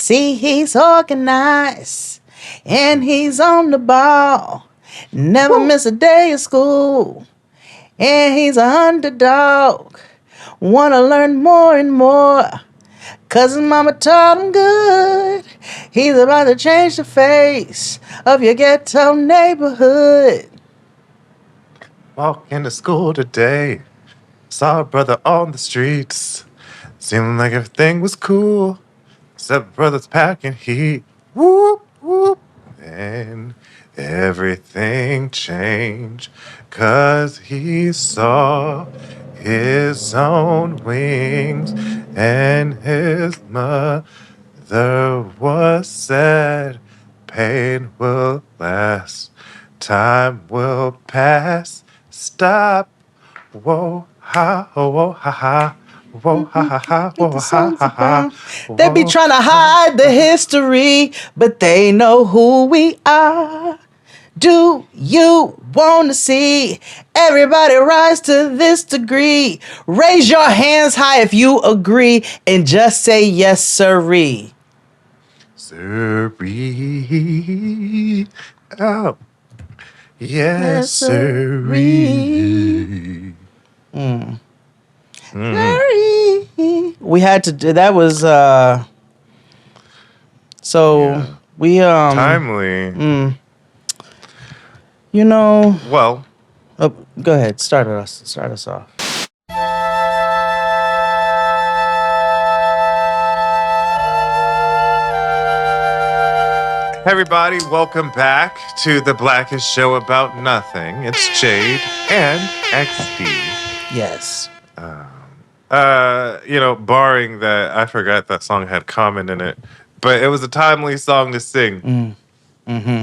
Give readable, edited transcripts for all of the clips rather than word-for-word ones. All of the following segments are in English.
See, he's organized and he's on the ball. Never miss a day of school. And he's a underdog. Wanna learn more and more. Cause his mama taught him good. He's about to change the face of your ghetto neighborhood. Walking to school today. Saw a brother on the streets. Seemed like everything was cool. Except brothers packing heat. Whoop, whoop. And everything changed. Cause he saw his own wings. And his mother was sad. Pain will last. Time will pass. Stop. Whoa, ha, whoa, ha, ha. Whoa, ha, ha, ha, whoa, ha, ha, ha. They be Whoa. trying to hide the history, but they know who we are. Do you want to see everybody rise to this degree? Raise your hands high if you agree and just say yes, sirree. Sirree. Oh. Yes, sirree. sirree. Sirree. We had to do that was so Yeah. we Timely. you know Well, oh, go ahead, start us off. everybody, welcome back to the Blackest Show About Nothing. It's Jade and XD. Yes. Barring that, I forgot that song had Common in it, but it was a timely song to sing. This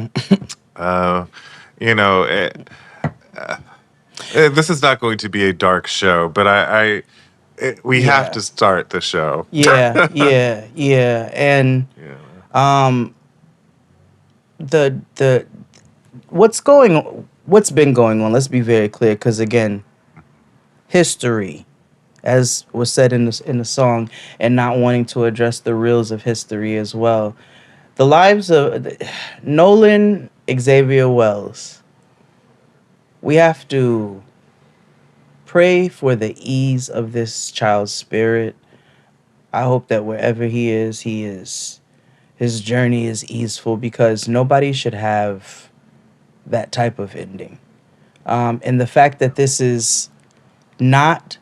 is not going to be a dark show, but we have to start the show. Yeah. And Yeah. the what's been going on, let's be very clear, because again, history, as was said in the song, and not wanting to address the reals of history as well. The lives of Nolan Xavier Wells. We have to pray for the ease of this child's spirit. I hope that wherever he is, his journey is easeful, because nobody should have that type of ending. And the fact that this is not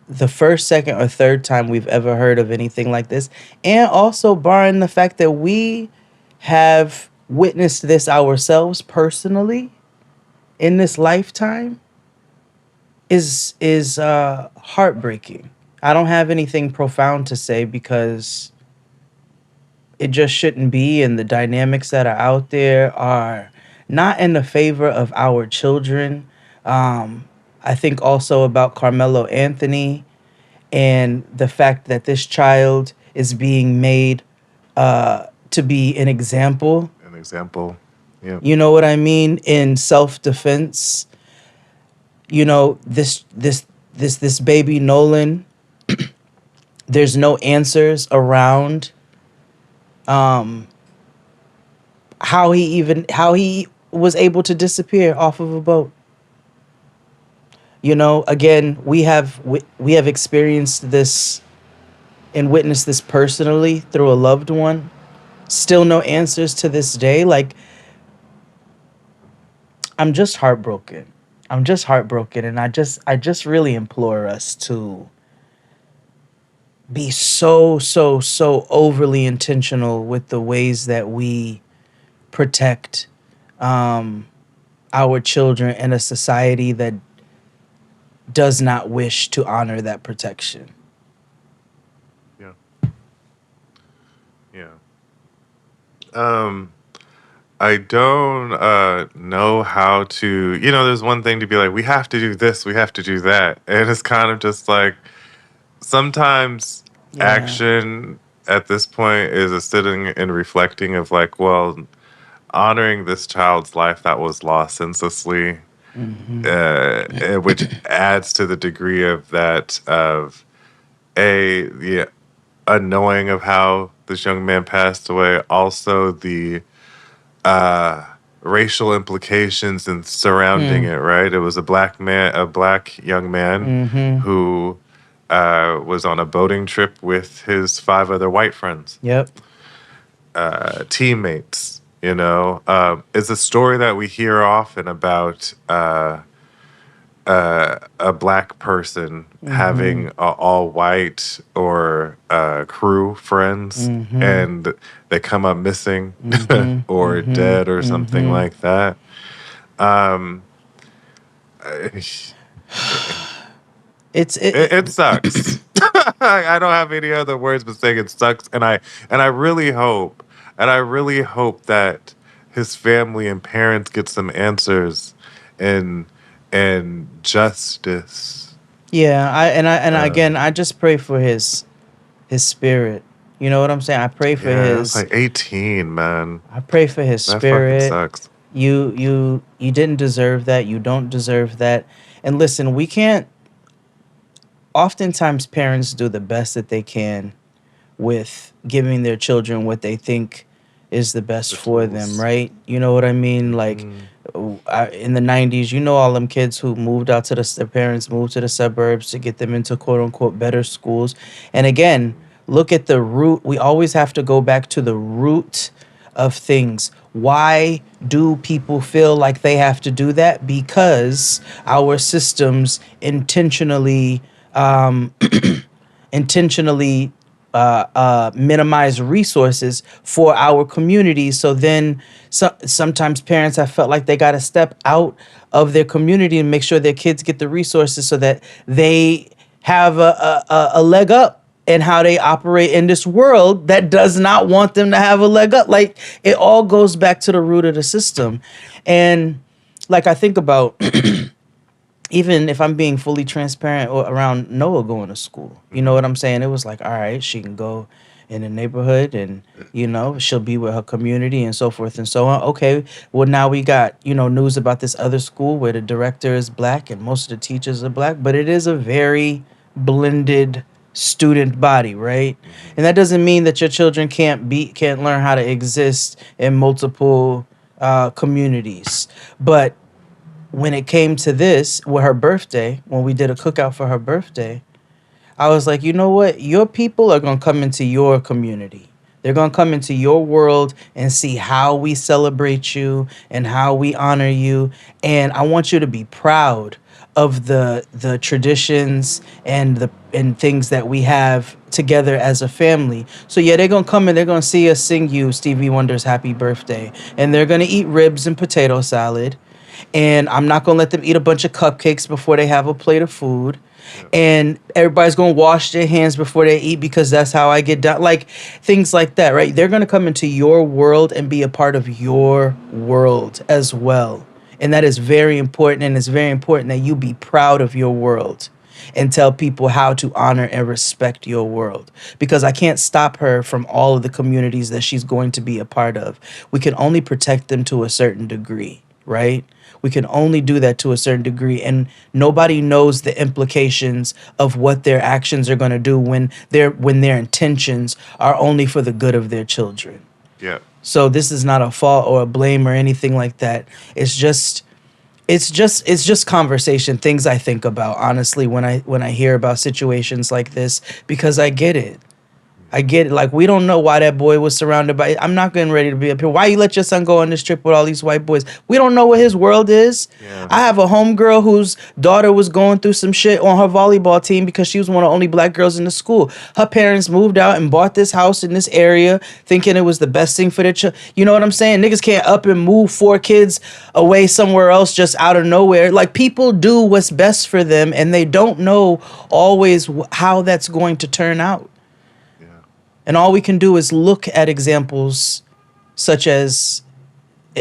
the first, second, or third time we've ever heard of anything like this, and also barring the fact that we have witnessed this ourselves personally in this lifetime, is heartbreaking. I don't have anything profound to say, because it just shouldn't be, and the dynamics that are out there are not in the favor of our children. I think also about Carmelo Anthony and the fact that this child is being made to be an example. An example. Yeah. You know what I mean? In self-defense. You know, this baby Nolan, there's no answers around how he was able to disappear off of a boat. You know, again, we have experienced this and witnessed this personally through a loved one. Still no answers to this day. Like, I'm just heartbroken. And I just really implore us to be so overly intentional with the ways that we protect our children in a society that does not wish to honor that protection. Yeah. I don't know how to, there's one thing to be like, we have to do this, we have to do that. And it's kind of just like, sometimes action at this point is a sitting and reflecting of like, well, honoring this child's life that was lost senselessly, which adds to the degree of that, of unknowing of how this young man passed away. Also, the uh, racial implications and surrounding Hmm. it. Right, it was a black young man Mm-hmm. who was on a boating trip with his five other white friends, Yep. teammates. You know, it's a story that we hear often about a black person Mm-hmm. having all white or crew friends, Mm-hmm. and they come up missing Mm-hmm. or Mm-hmm. dead or something Mm-hmm. like that. Um, it, it sucks. I don't have any other words but saying it sucks, and I really hope, that his family and parents get some answers and justice. Yeah, Uh, again, I just pray for his spirit. You know what I'm saying? yeah, it's like 18, man. I pray for his That fucking spirit. sucks. You didn't deserve that. You don't deserve that. And listen, we can't oftentimes parents do the best that they can with giving their children what they think is the best The for them, tools. right? You know what I mean? Like Hmm. in the 90s, you know, all them kids who moved out to their parents moved to the suburbs to get them into quote unquote better schools. And again, Hmm. look at the root. We always have to go back to the root of things. Why do people feel like they have to do that? Because our systems intentionally minimize resources for our communities. So then sometimes parents have felt like they got to step out of their community and make sure their kids get the resources so that they have a leg up in how they operate in this world that does not want them to have a leg up. Like it all goes back to the root of the system. And like I think about even if I'm being fully transparent around Noah going to school, you know Hmm. what I'm saying? It was like, all right, she can go in the neighborhood and, you know, she'll be with her community and so forth and so on. Okay, well, now we got, you know, news about this other school where the director is black and most of the teachers are black, but it is a very blended student body, right? Hmm. And that doesn't mean that your children can't learn how to exist in multiple communities. But when it came to this, with her birthday, when we did a cookout for her birthday, I was like, you know what? Your people are going to come into your community. They're going to come into your world and see how we celebrate you and how we honor you. And I want you to be proud of the traditions and things that we have together as a family. So yeah, they're gonna come and they're gonna see us sing you Stevie Wonder's Happy Birthday, and they're gonna eat ribs and potato salad, and I'm not gonna let them eat a bunch of cupcakes before they have a plate of food. Yeah. And everybody's gonna wash their hands before they eat because that's how I get done. Like things like that, right? They're gonna come into your world and be a part of your world as well. And that is very important. And it's very important that you be proud of your world and tell people how to honor and respect your world, because I can't stop her from all of the communities that she's going to be a part of. We can only protect them to a certain degree, right? We can only do that to a certain degree, and nobody knows the implications of what their actions are going to do when their intentions are only for the good of their children. Yeah. So this is not a fault or a blame or anything like that. It's just it's just conversation, things I think about honestly when I hear about situations like this, because I get it. I get it. Like, we don't know why that boy was surrounded by. I'm not getting ready to be up here. Why you let your son go on this trip with all these white boys? We don't know what his world is. Yeah. I have a homegirl whose daughter was going through some shit on her volleyball team because she was one of the only black girls in the school. Her parents moved out and bought this house in this area thinking it was the best thing for their child. You know what I'm saying? Niggas can't up and move four kids away somewhere else just out of nowhere. Like, people do what's best for them and they don't know always how that's going to turn out. Yeah. And all we can do is look at examples such as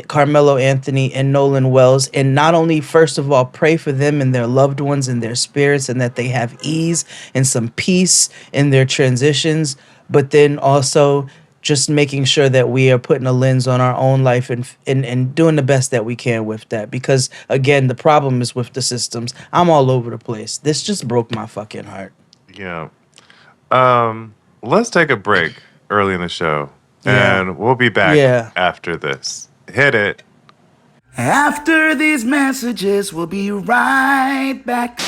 Carmelo Anthony and Nolan Wells, and not only, first of all, pray for them and their loved ones and their spirits, and that they have ease and some peace in their transitions, but then also just making sure that we are putting a lens on our own life and doing the best that we can with that. Because again, the problem is with the systems. I'm all over the place. This just broke my fucking heart. Yeah. Um, let's take a break early in the show, Yeah. and we'll be back Yeah. after this. Hit it. After these messages, we'll be right back.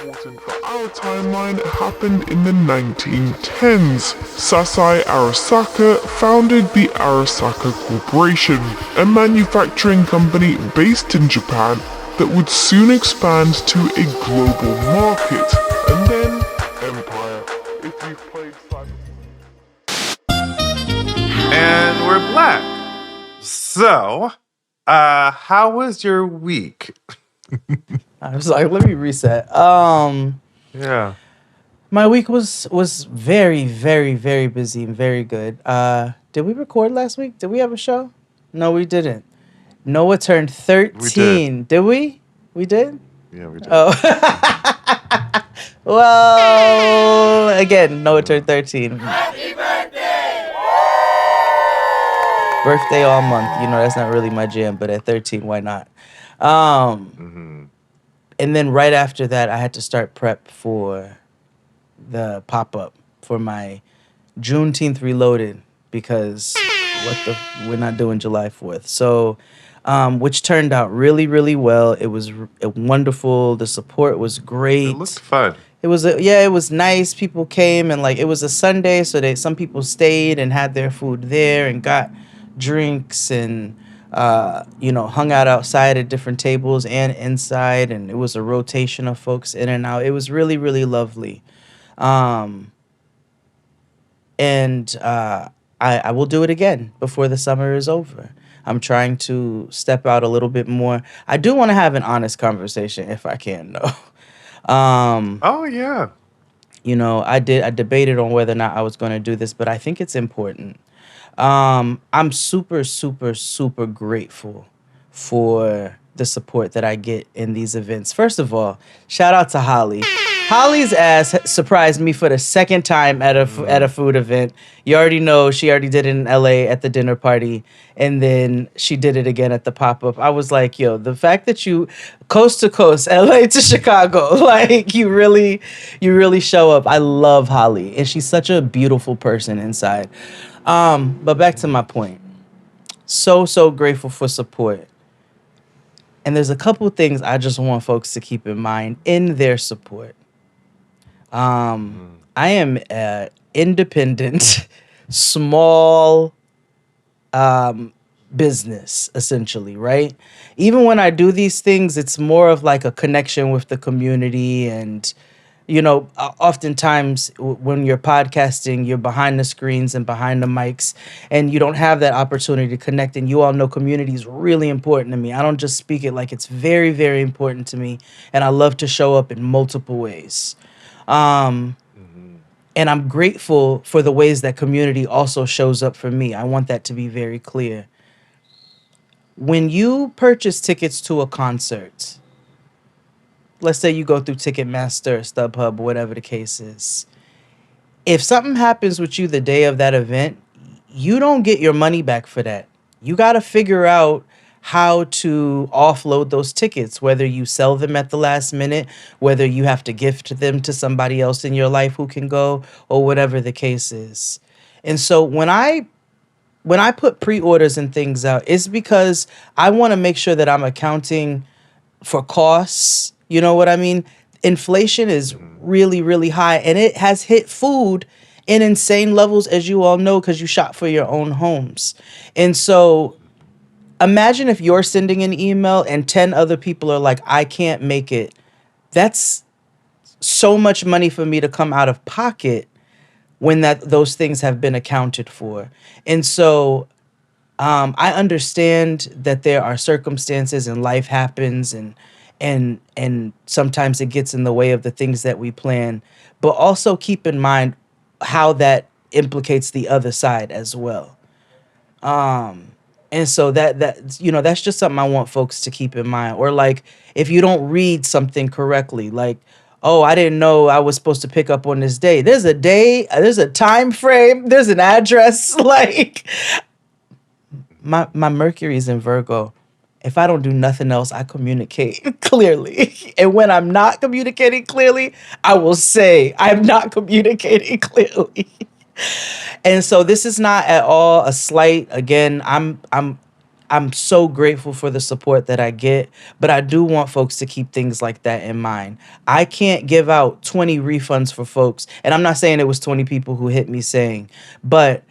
Important for our timeline happened in the 1910s. Sasai Arasaka founded the Arasaka Corporation, a manufacturing company based in Japan that would soon expand to a global market, and then Empire. If you've played And we're back. So, how was your week? I was like, let me reset. Yeah. My week was very, very, very busy and very good. Did we record last week? Did we have a show? No, we didn't. Noah turned 13. Did we? We did? Yeah, we did. Oh. Well, again, Noah turned 13. Birthday all month. You know, that's not really my jam, but at 13, why not? And then right after that, I had to start prep for the pop-up for my Juneteenth Reloaded because we're not doing July 4th. So, which turned out really, really well. It was wonderful. The support was great. It looked fun. It was nice. People came and like it was a Sunday, so some people stayed and had their food there and got drinks and hung out outside at different tables and inside, and it was a rotation of folks in and out. It was really, really lovely. And I will do it again before the summer is over. I'm trying to step out a little bit more. I do want to have an honest conversation if I can, though. Oh, yeah. I debated on whether or not I was going to do this, but I think it's important. I'm super, super, super grateful for the support that I get in these events. First of all, shout out to Holly. Holly's ass surprised me for the second time at a food event. You already know she already did it in LA at the dinner party, and then she did it again at the pop-up. I was like, yo, the fact that you coast to coast, LA to Chicago, like you really show up. I love Holly, and she's such a beautiful person inside. But back to my point. So grateful for support. And there's a couple things I just want folks to keep in mind in their support. I am an independent, small business, essentially, right? Even when I do these things, it's more of like a connection with the community. And, oftentimes when you're podcasting, you're behind the screens and behind the mics, and you don't have that opportunity to connect. And you all know community is really important to me. I don't just speak it like it's very, very important to me. And I love to show up in multiple ways. And I'm grateful for the ways that community also shows up for me. I want that to be very clear. When you purchase tickets to a concert, let's say you go through Ticketmaster, StubHub, whatever the case is, if something happens with you the day of that event, you don't get your money back for that. You got to figure out how to offload those tickets, whether you sell them at the last minute, whether you have to gift them to somebody else in your life who can go, or whatever the case is. And so when I put pre-orders and things out, it's because I want to make sure that I'm accounting for costs. You know what I mean? Inflation is really, really high, and it has hit food in insane levels, as you all know, because you shop for your own homes. And so imagine if you're sending an email and 10 other people are like, I can't make it. That's so much money for me to come out of pocket when those things have been accounted for. And so I understand that there are circumstances and life happens and sometimes it gets in the way of the things that we plan, but also keep in mind how that implicates the other side as well. And so that's just something I want folks to keep in mind. Or like if you don't read something correctly, like, oh, I didn't know I was supposed to pick up on this day. There's a day, there's a time frame, there's an address. Like my Mercury's in Virgo, if I don't do nothing else, I communicate clearly. And when I'm not communicating clearly, I will say I'm not communicating clearly. And so this is not at all a slight. Again, I'm so grateful for the support that I get, but I do want folks to keep things like that in mind. I can't give out 20 refunds for folks, and I'm not saying it was 20 people who hit me saying, but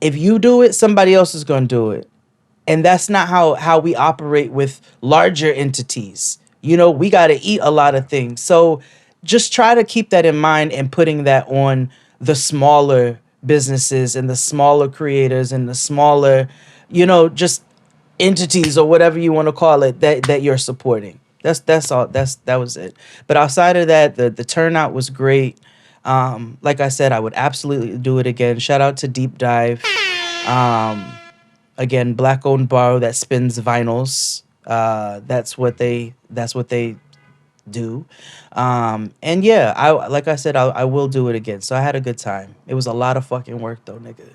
if you do it, somebody else is going to do it. And that's not how we operate with larger entities. You know, we got to eat a lot of things. So just try to keep that in mind and putting that on the smaller businesses and the smaller creators and the smaller, just entities or whatever you want to call it that you're supporting. That's all. That was it. But outside of that, the turnout was great. Like I said, I would absolutely do it again. Shout out to Deep Dive. Again, black owned bar that spins vinyls. That's what they do. And yeah, like I said, I will do it again. So I had a good time. It was a lot of fucking work though, nigga.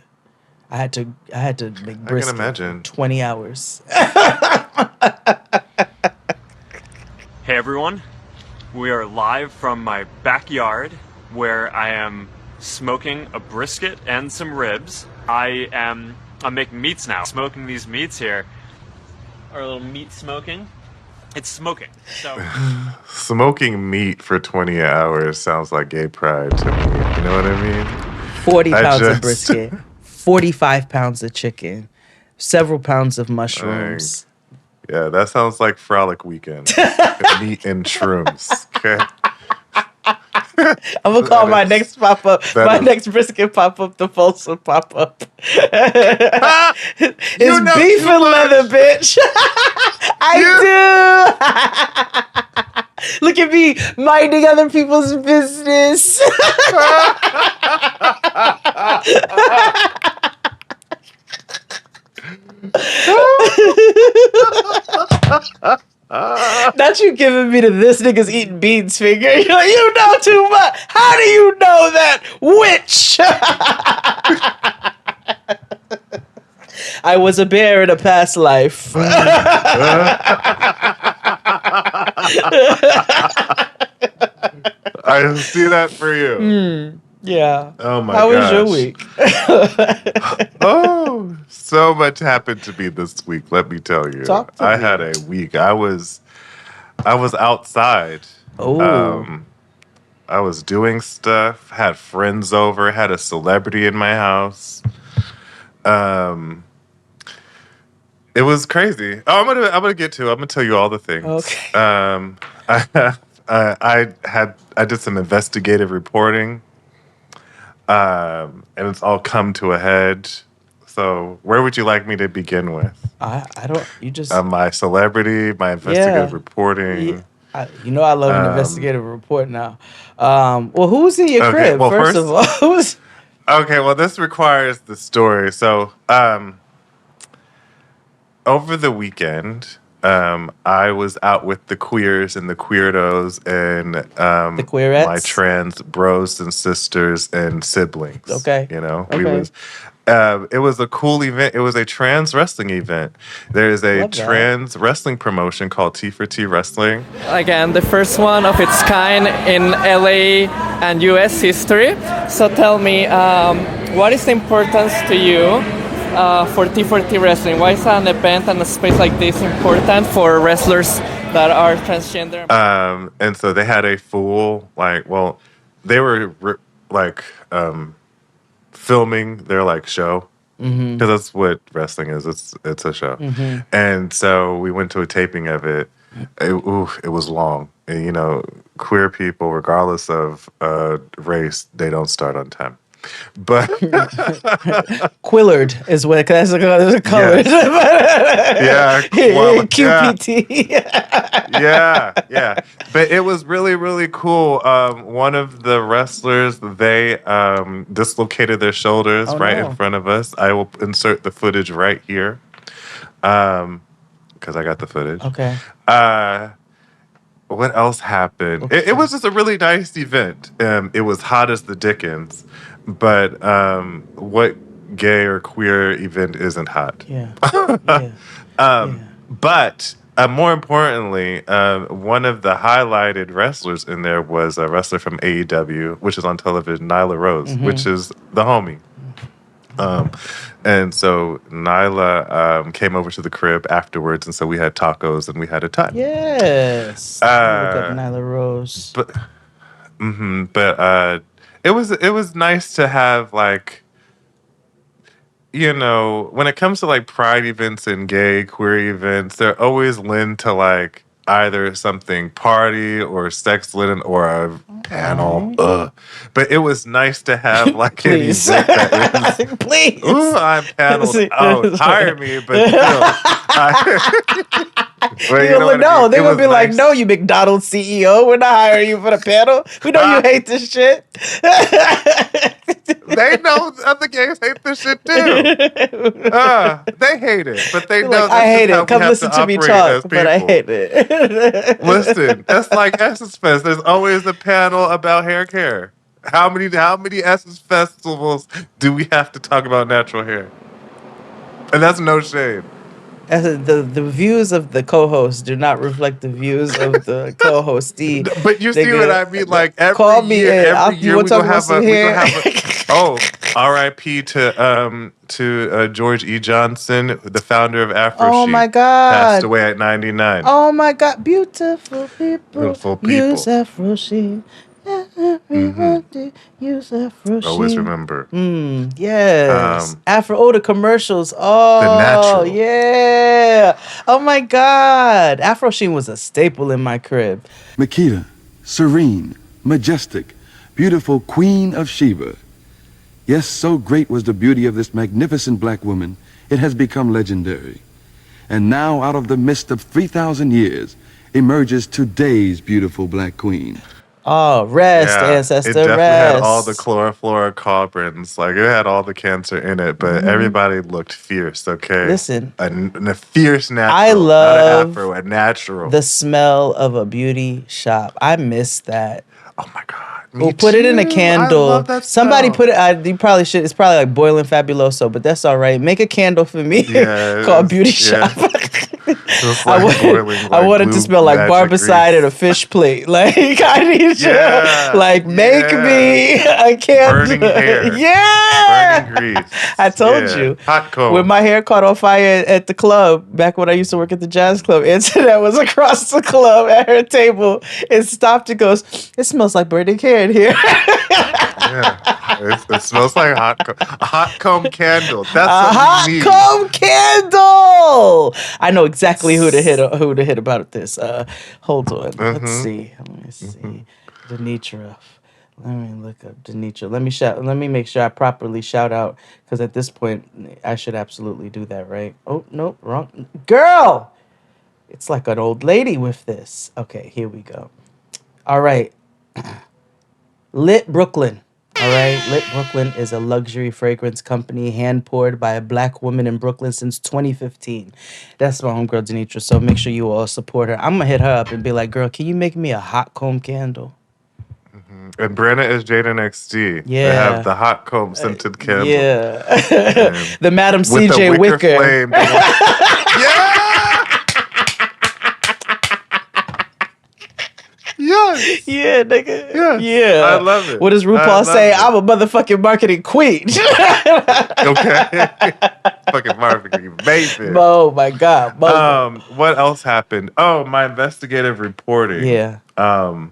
I had to make I can brisket imagine. 20 hours. Hey everyone, we are live from my backyard where I am smoking a brisket and some ribs. I'm making meats now. Smoking these meats here. Our little meat smoking. It's smoking. So Smoking meat for 20 hours sounds like gay pride to me. You know what I mean? 40 I pounds of just- brisket, 45 pounds of chicken, several pounds of mushrooms. Yeah, that sounds like Frolic Weekend. Meat and shrooms. Okay. I'm gonna call my next pop up, that is- next brisket pop up, the Folsom pop up. It's You know beef too and much. leather, bitch. I do. Look at me minding other people's business. Not you giving me to this nigga's eating beans finger. You're like, you know too much. How do you know that? Witch. I was a bear in a past life. I see that for you. Yeah. Oh my How was gosh. your week? Oh, so much happened to me this week. Let me tell you. Talk to I me. had a week. I was outside. Oh. I was doing stuff. Had friends over. Had a celebrity in my house. It was crazy. Oh, I'm gonna get to it. I'm gonna tell you all the things. Okay. I did some investigative reporting. And it's all come to a head. So, where would you like me to begin with? I don't. You just. My celebrity, my investigative Yeah. reporting. I love an investigative report now. Well, who's in your Okay, crib? well, first of all, who's? Okay, well, this requires the story. So, over the weekend, I was out with the queers and the queerdos and The queerettes? my trans bros and sisters and siblings. Okay. You know, Okay. it was a cool event. It was a trans wrestling event. There is a Love that. trans wrestling promotion called T for T Wrestling. Again, the first one of its kind in LA and US history. So tell me, what is the importance to you for T4T Wrestling? Why is an event and a space like this important for wrestlers that are transgender? And so they had a full, they were filming their show. Because that's what wrestling is. It's a show. And so we went to a taping of it. It was long. And, queer people, regardless of race, they don't start on time. But Quillard is what that's a color. yeah, well, QPT. yeah. But it was really, really cool. One of the wrestlers, they dislocated their shoulders in front of us. I will insert the footage right here because I got the footage. Okay. What else happened? Okay. It was just a really nice event. It was hot as the dickens. But what gay or queer event isn't hot? Yeah. But more importantly, one of the highlighted wrestlers in there was a wrestler from AEW, which is on television, Nyla Rose, which is the homie. And so Nyla came over to the crib afterwards, and so we had tacos and we had a time. Yes. Look up Nyla Rose. But it was nice to have, like, you know, when it comes to like pride events and gay queer events, they're always lend to like either something party or sex linen or a panel. But it was nice to have like an Please. event that is, Please. ooh, I'm paneled out. Hire me, but still. Well, They're It gonna was be like, nice. no, you McDonald's CEO, we're not hiring you for the panel. We know you hate this shit. They know other gays hate this shit too. They hate it, but they They're know like, that's I hate just how it. Come we have listen to me operate talk, as but I people. hate it. Listen, that's like Essence Fest. There's always a panel about hair care. How many Essence festivals do we have to talk about natural hair? And that's no shade. The views of the co-host do not reflect the views of the co-hostee. But you see what I mean? Like Call me every you year wanna we talk gonna about have some we hair? gonna have R.I.P. to George E. Johnson, the founder of Afro Oh Chic, my God. passed away at 99. Oh my God, beautiful people. Beautiful people. Use Afro Chic. Everyone use Afro Chic. Always remember. Yes. Afro the commercials. Oh, The natural. yeah. Oh my God. Afro Sheen was a staple in my crib. Makita, serene, majestic, beautiful Queen of Sheba. Yes, so great was the beauty of this magnificent black woman, it has become legendary. And now, out of the mist of 3,000 years, emerges today's beautiful black queen. Oh, rest, ancestor, it definitely rest. had all the chlorofluorocarbons. Like, it had all the cancer in it, but everybody looked fierce, okay? Listen. A fierce natural. I love not an afro, a natural. the smell of a beauty shop. I miss that. Oh, my God. We'll put it in a candle. I love that Somebody smell. put it. You probably should. It's probably like boiling fabuloso, but that's all right. Make a candle for me Yeah, called it Beauty is, yeah. Shop. It's I like want, boiling, I like, want it to blue smell like magic barbicide and a grease. fish plate. Like I need Yeah, you. Like make yeah. me a candle. Burning hair. Yeah. Burning grease. I told Yeah. you. Hot comb. When my hair caught on fire at the club, back when I used to work at the jazz club, Antoinette was across the club at her table and stopped and goes, "It smells like burning hair in here." Yeah, it smells like a hot comb candle. That's A what hot we need. comb candle. I know exactly who to hit about this. Hold on. Let's see. Let me see. Denitra. Let me look up Denitra. Let me make sure I properly shout out, because at this point I should absolutely do that, right? Oh no, wrong girl. It's like an old lady with this. Okay, here we go. All right. Lit Brooklyn. All right. Lit Brooklyn is a luxury fragrance company hand poured by a black woman in Brooklyn since 2015. That's my homegirl, Denitra. So make sure you all support her. I'm going to hit her up and be like, girl, can you make me a hot comb candle? And Brenna is Jade NXT. Yeah. They have the hot comb scented candle. Yeah. And The Madam with CJ the Wicker. flame. Yeah! Yes! Yeah, nigga. Yes. Yeah. I love it. What does I RuPaul love say? it. I'm a motherfucking marketing queen. Okay. Fucking marketing, amazing. Oh my God. What else happened? Oh, my investigative reporting. Yeah. I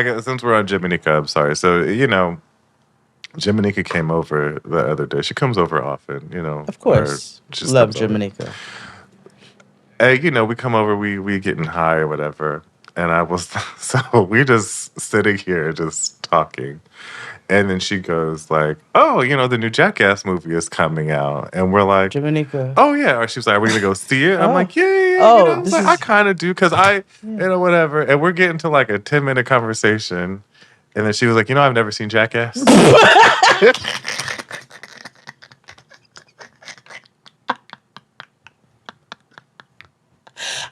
guess since we're on Jiminica, I'm sorry. So, Jiminica came over the other day. She comes over often, Of course. just Love comes over. Jiminica. And, we come over, we getting high or whatever. And I was, so we just sitting here just talking. And then she goes like, oh, the new Jackass movie is coming out. And we're like, Jiminica. oh, yeah. Or she was like, are we going to go see it? I'm Oh. like, yeah. Oh, I was this like, is- I kind of do because whatever. And we're getting to like a 10-minute conversation. And then she was like, I've never seen Jackass.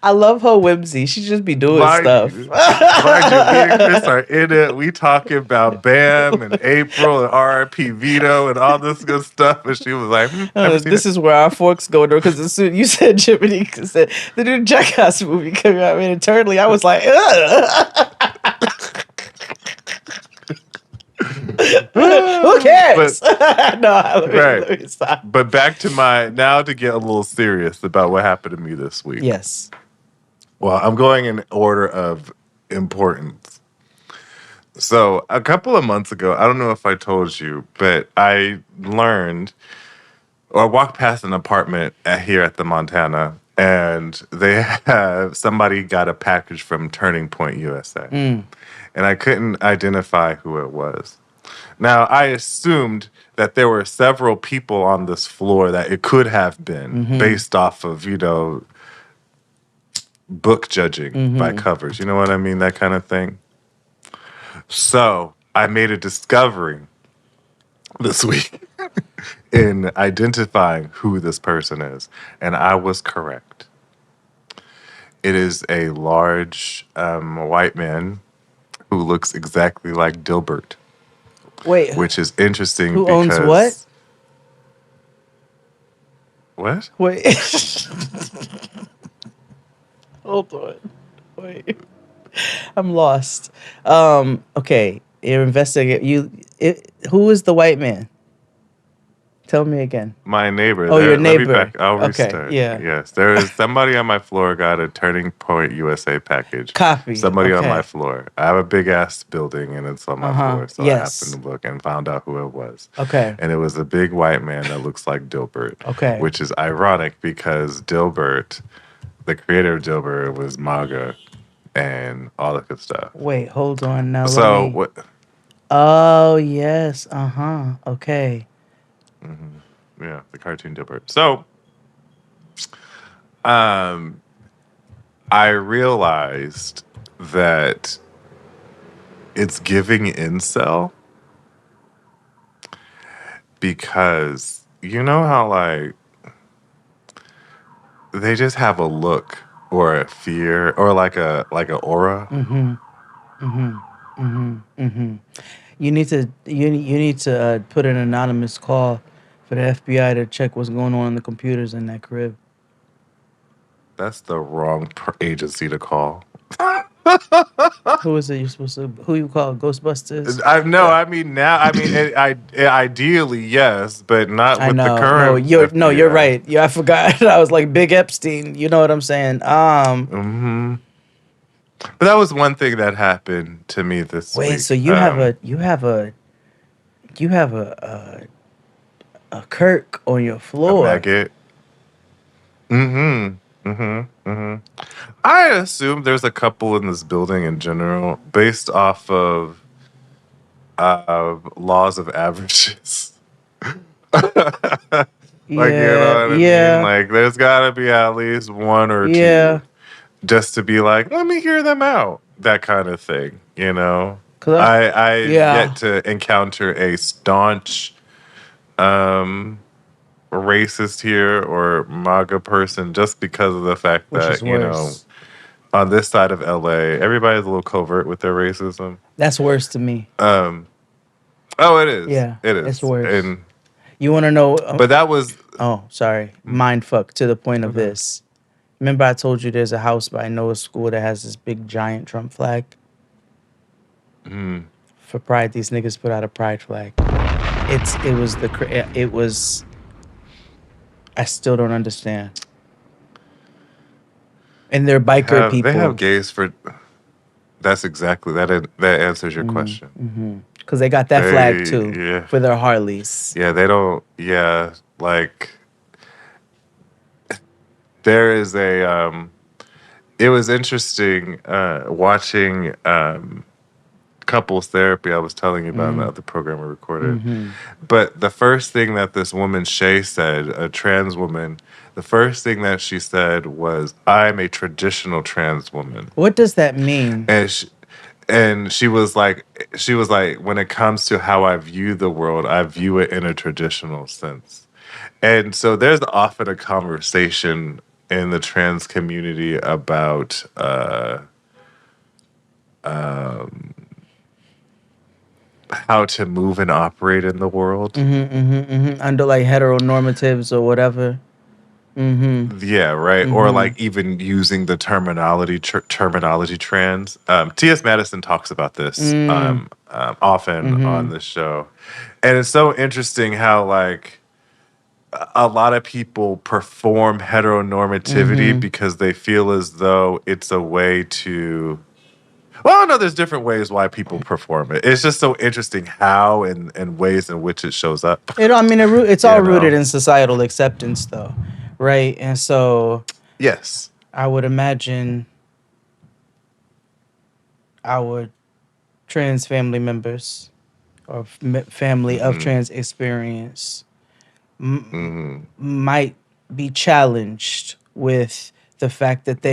I love her whimsy. She just be doing Mind stuff. you, mind you, me and Chris are in it. We talking about Bam and April and RIP Vito and all this good stuff. And she was like, never seen This it. is where our forks go though, because as soon you said Jiminy said the new Jackass movie coming out internally, I was like, ugh. Who cares? No, Right. let me stop. But back to now to get a little serious about what happened to me this week. Yes. Well, I'm going in order of importance. So a couple of months ago, I don't know if I told you, but I learned or walked past an apartment here at the Montana, and they have somebody got a package from Turning Point USA, and I couldn't identify who it was. Now I assumed that there were several people on this floor that it could have been based off of book judging by covers. You know what I mean? That kind of thing. So I made a discovery this week in identifying who this person is, and I was correct. It is a large white man who looks exactly like Dilbert, Wait, which is interesting. who because owns what? What? Wait. Hold on. Wait. I'm lost. Okay. You're investigating. Who is the white man? Tell me again. My neighbor. Oh, your Let me neighbor. I'll Okay, restart. yeah. Yes. There is somebody on my floor got a Turning Point USA package. Copy. Somebody on Okay. my floor. I have a big ass building and it's on my floor. So Yes. I happened to look and found out who it was. Okay. And it was a big white man that looks like Dilbert. Okay. Which is ironic because Dilbert, the creator of Dilbert, was MAGA and all that good stuff. Wait, hold on now. So let me... what? Oh, yes. Okay. Yeah, the cartoon Dilbert. So, I realized that it's giving incel because you know how like they just have a look or a fear or like a aura. You need to put an anonymous call for the FBI to check what's going on the computers in that crib. That's the wrong agency to call. Who is it you're supposed to? Who you call Ghostbusters? I ideally yes, but not I with know. the current. You're FBI. right. Yeah, I forgot. I was like Big Epstein. You know what I'm saying? But that was one thing that happened to me this week. Wait. So you have a Kirk on your floor. Maggot. I assume there's a couple in this building in general, based off of laws of averages. Like, you know what I mean? Like, there's got to be at least one or two just to be like, let me hear them out. That kind of thing, you know? I yet to encounter a staunch racist here or MAGA person just because of the fact that, you know, on this side of LA, everybody's a little covert with their racism. That's worse to me. Oh, it is. Yeah, it is. it's worse. And you want to know? But that was. Oh, sorry. Mind fuck to the point of this. Remember I told you there's a house by Noah's school that has this big giant Trump flag? For Pride, these niggas put out a Pride flag. It was. I still don't understand. And they're biker people. They have gays for. That's exactly that. That answers your question. Because they got that flag too for their Harleys. Yeah, they don't. Yeah, like there is a. It was interesting watching couples therapy. I was telling you about in the other program we recorded. But the first thing that this woman Shay said, a trans woman, the first thing that she said was, "I'm a traditional trans woman." What does that mean? And she was like, when it comes to how I view the world, I view it in a traditional sense. And so there's often a conversation in the trans community about how to move and operate in the world. Under like heteronormatives or whatever. Yeah, right. Or like even using the terminology trans. T.S. Madison talks about this often on the show, and it's so interesting how like a lot of people perform heteronormativity because they feel as though it's a way to. Well, no, there's different ways why people perform it. It's just so interesting how and ways in which it shows up. I mean, it's all You rooted know? in societal acceptance, though, right? And so Yes. I would imagine our trans family members or family of trans experience might be challenged with the fact that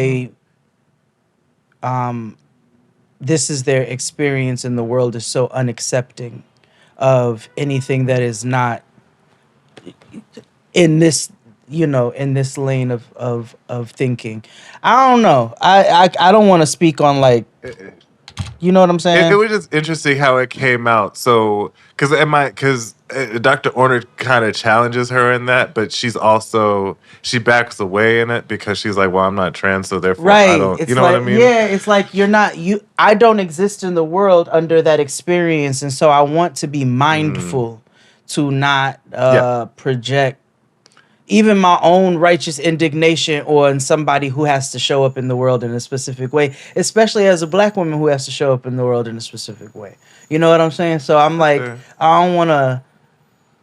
this is their experience in the world is so unaccepting of anything that is not in this in this lane of thinking. I don't know. I don't want to speak on like, you know what I'm It saying? was just interesting how it came out. So, because Dr. Orner kind of challenges her in that, but she backs away in it because she's like, well, I'm not trans, so therefore I Right. don't, you It's know what I like, mean? yeah, it's like you're not you I don't exist in the world under that experience, and so I want to be mindful to not Yeah. project even my own righteous indignation on somebody who has to show up in the world in a specific way, especially as a black woman who has to show up in the world in a specific way. You know what I'm saying? So I'm like, Fair. I don't want to,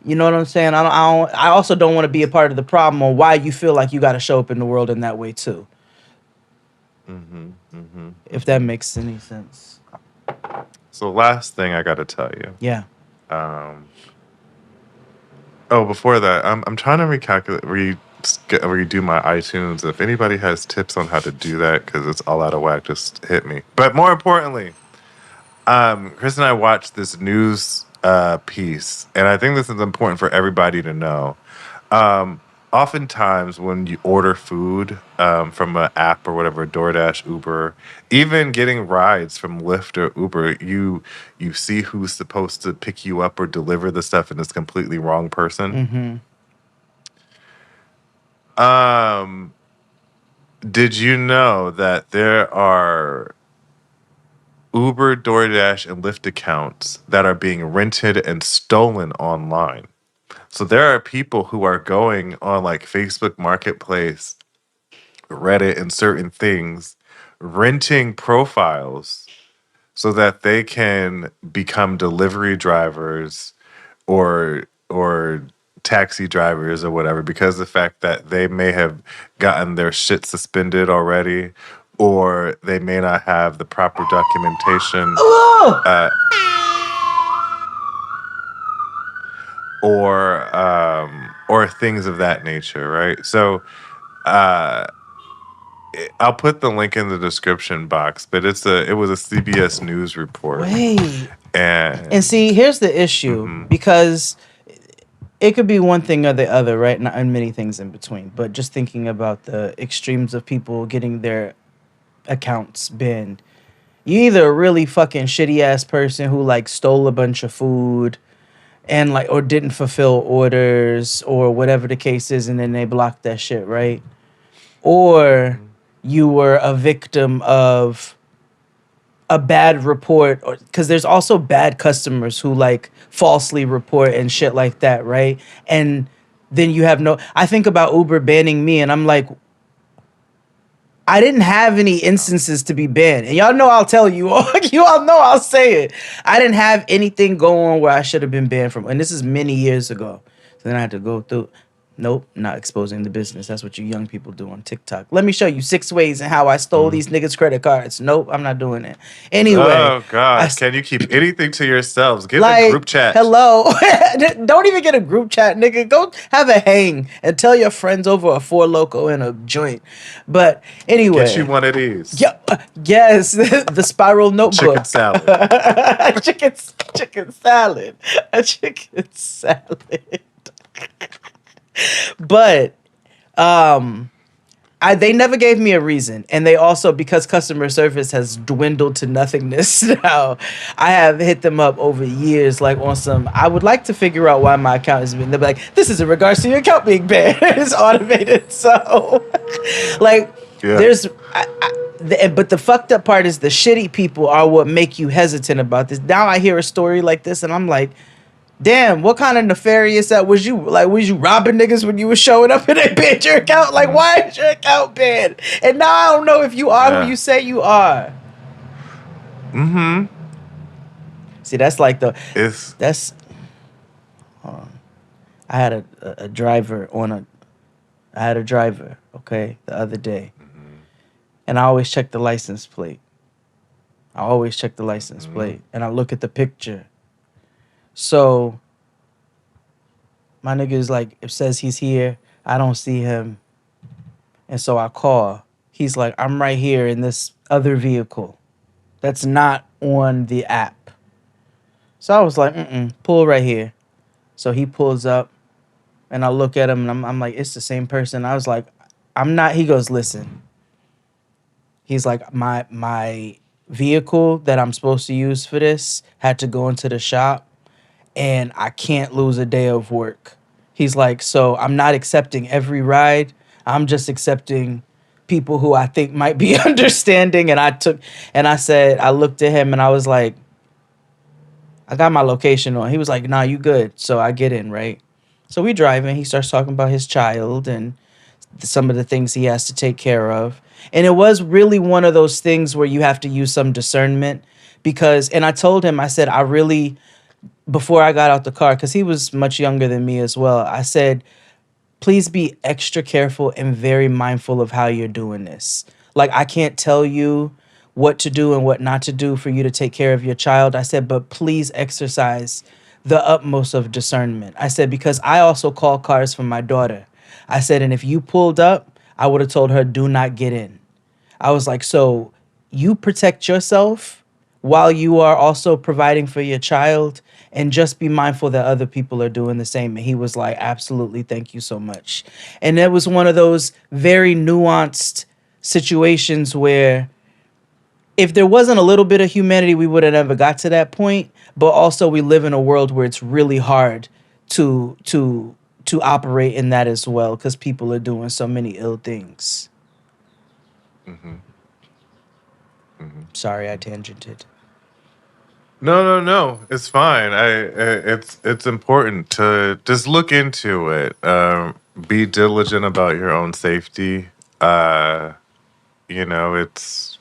you know what I'm saying? I also don't want to be a part of the problem on why you feel like you got to show up in the world in that way too. If that makes any sense. So, last thing I got to tell you. Yeah. Oh, before that, I'm trying to redo my iTunes. If anybody has tips on how to do that, because it's all out of whack, just hit me. But more importantly, Chris and I watched this news piece, and I think this is important for everybody to know. Oftentimes, when you order food from an app or whatever, DoorDash, Uber, even getting rides from Lyft or Uber, you see who's supposed to pick you up or deliver the stuff, and it's completely wrong person. Did you know that there are Uber, DoorDash, and Lyft accounts that are being rented and stolen online? So there are people who are going on like Facebook Marketplace, Reddit, and certain things, renting profiles so that they can become delivery drivers or taxi drivers or whatever, because of the fact that they may have gotten their shit suspended already, or they may not have the proper documentation, or things of that nature, right? So I'll put the link in the description box, but it was a CBS News report, Wait. And and see, here's the issue, because it could be one thing or the other, right? And many things in between. But just thinking about the extremes of people getting their accounts banned. You either a really fucking shitty ass person who like stole a bunch of food and like or didn't fulfill orders or whatever the case is, and then they blocked that shit, right? Or you were a victim of a bad report, or because there's also bad customers who like falsely report and shit like that, right? And then you have no. I think about Uber banning me, and I'm like, I didn't have any instances to be banned. And y'all know I'll tell you all. You all know I'll say it. I didn't have anything go on where I should have been banned from. And this is many years ago. So then I had to go through. Nope, not exposing the business. That's what you young people do on TikTok. Let me show you 6 ways in how I stole these niggas' credit cards. Nope, I'm not doing it. Anyway, oh God, can you keep anything to yourselves? Get like, a group chat. hello. Don't even get a group chat, nigga. Go have a hang and tell your friends over a Four Loco and a joint. But anyway. Get you one of these. Yeah, yes, the spiral notebook. Chicken salad. chicken salad. A chicken salad. But They never gave me a reason, and they also, because customer service has dwindled to nothingness now, I have hit them up over years, like on some. I would like to figure out why my account is being. They're like, "This is in regards to your account being banned." It's automated, so like Yeah. there's. But the fucked up part is the shitty people are what make you hesitant about this. Now I hear a story like this, and I'm like, damn, what kind of nefarious that was you? Like, was you robbing niggas when you was showing up and they banned your account? Like, why is your account banned? And now I don't know if you are who you say you are. Mm-hmm. See, that's like It's that's. Hold on. I had a driver I had a driver, okay, the other day. And I always check the license plate. And I look at the picture. So my nigga is like, it says he's here. I don't see him. And so I call. He's like, I'm right here in this other vehicle that's not on the app. So I was like, pull right here. So he pulls up and I look at him and I'm like, it's the same person. I was like, I'm not. He goes, listen. He's like, my vehicle that I'm supposed to use for this had to go into the shop and I can't lose a day of work. He's like, so I'm not accepting every ride. I'm just accepting people who I think might be understanding. And I said, I looked at him and I was like, I got my location on. He was like, nah, you good. So I get in, right? So we driving. He starts talking about his child and some of the things he has to take care of. And it was really one of those things where you have to use some discernment because, and I told him, I said, before I got out the car, because he was much younger than me as well, I said, please be extra careful and very mindful of how you're doing this. Like, I can't tell you what to do and what not to do for you to take care of your child. I said, but please exercise the utmost of discernment. I said, because I also call cars for my daughter. I said, and if you pulled up, I would have told her, do not get in. I was like, so you protect yourself while you are also providing for your child and just be mindful that other people are doing the same. And he was like, absolutely, thank you so much. And it was one of those very nuanced situations where if there wasn't a little bit of humanity, we would have never got to that point. But also we live in a world where it's really hard to operate in that as well because people are doing so many ill things. Sorry, I tangented. No. It's fine. It's important to just look into it. Be diligent about your own safety. It's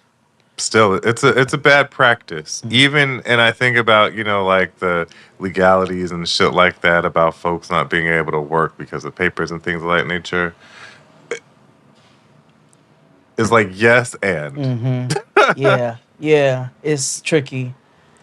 still it's a bad practice. Even and I think about like the legalities and shit like that about folks not being able to work because of papers and things of that nature. It's like yes and. Yeah, it's tricky.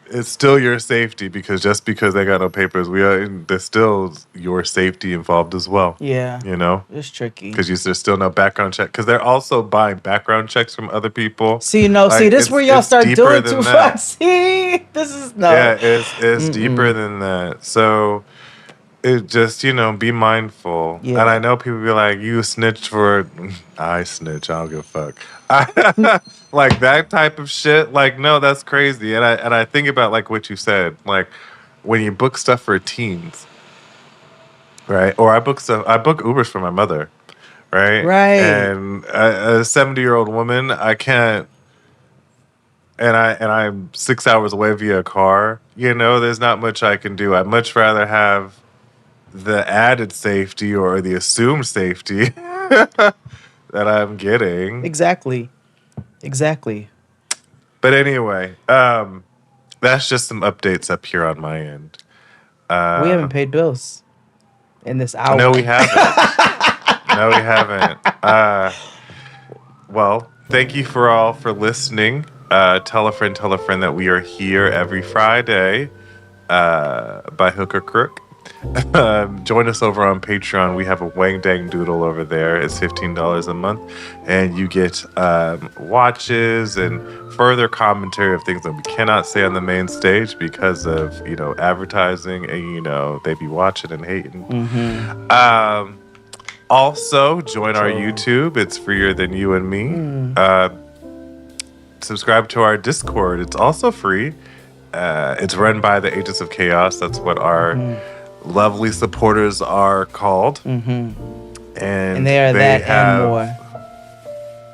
It's still your safety because just because they got no papers, there's still your safety involved as well. Yeah, You know, it's tricky. because there's still no background check. Because they're also buying background checks from other people. See, this is where y'all start doing too much. See, this is no. Yeah, it's deeper than that. So it just be mindful. Yeah. And I know people be like, you snitch for. I snitch. I don't give a fuck. Like that type of shit. Like no, that's crazy. And I think about like what you said. Like when you book stuff for teens, right? Or I book Ubers for my mother, right? Right. And a 70-year-old woman, I can't. And I'm 6 hours away via car. There's not much I can do. I'd much rather have the added safety or the assumed safety that I'm getting. Exactly. But anyway, that's just some updates up here on my end. We haven't paid bills in this hour. No, we haven't. Well, thank you for listening. Tell a friend that we are here every Friday by hook or crook. Join us over on Patreon. We have a Wang Dang Doodle over there. It's $15 a month, and you get watches and further commentary of things that we cannot say on the main stage because of advertising and they be watching and hating. Also, join our YouTube. It's freer than you and me. Subscribe to our Discord. It's also free. It's run by the Agents of Chaos. That's what our lovely supporters are called. And they are that and more.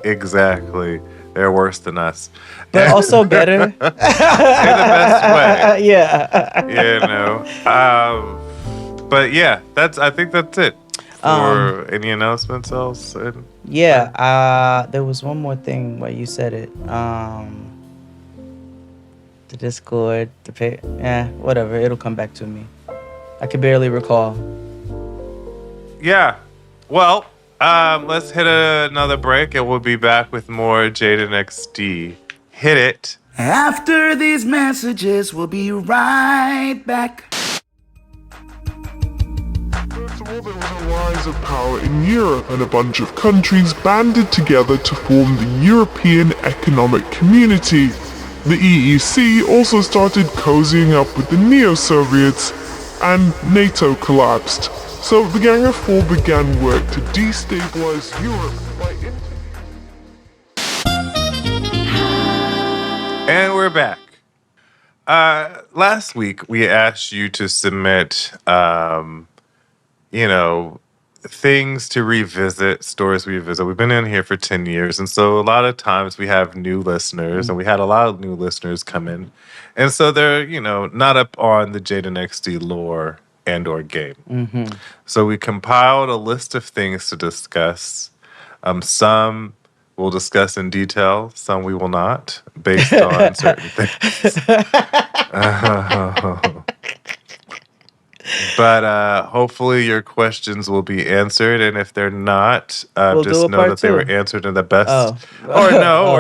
Exactly. They're worse than us. But also better. In the best way. Yeah. You know. But yeah, I think that's it. For any announcements else? Yeah, there was one more thing where you said it. The Discord, whatever. It'll come back to me. I can barely recall. Yeah. Well, let's hit another break and we'll be back with more Jade and XD. Hit it. After these messages, we'll be right back. First of all, there was a rise of power in Europe, and a bunch of countries banded together to form the European Economic Community. The EEC also started cozying up with the Neo-Soviets, and NATO collapsed. So the Gang of Four began work to destabilize Europe by And we're back. Last week, we asked you to submit, things to revisit, stories we revisit. We've been in here for 10 years, and so a lot of times we have new listeners, and we had a lot of new listeners come in. And so they're, not up on the Jade and XD lore and or game. So we compiled a list of things to discuss. Some we'll discuss in detail, some we will not, based on certain things. But hopefully your questions will be answered, and if they're not, just know that they were answered in the best. Or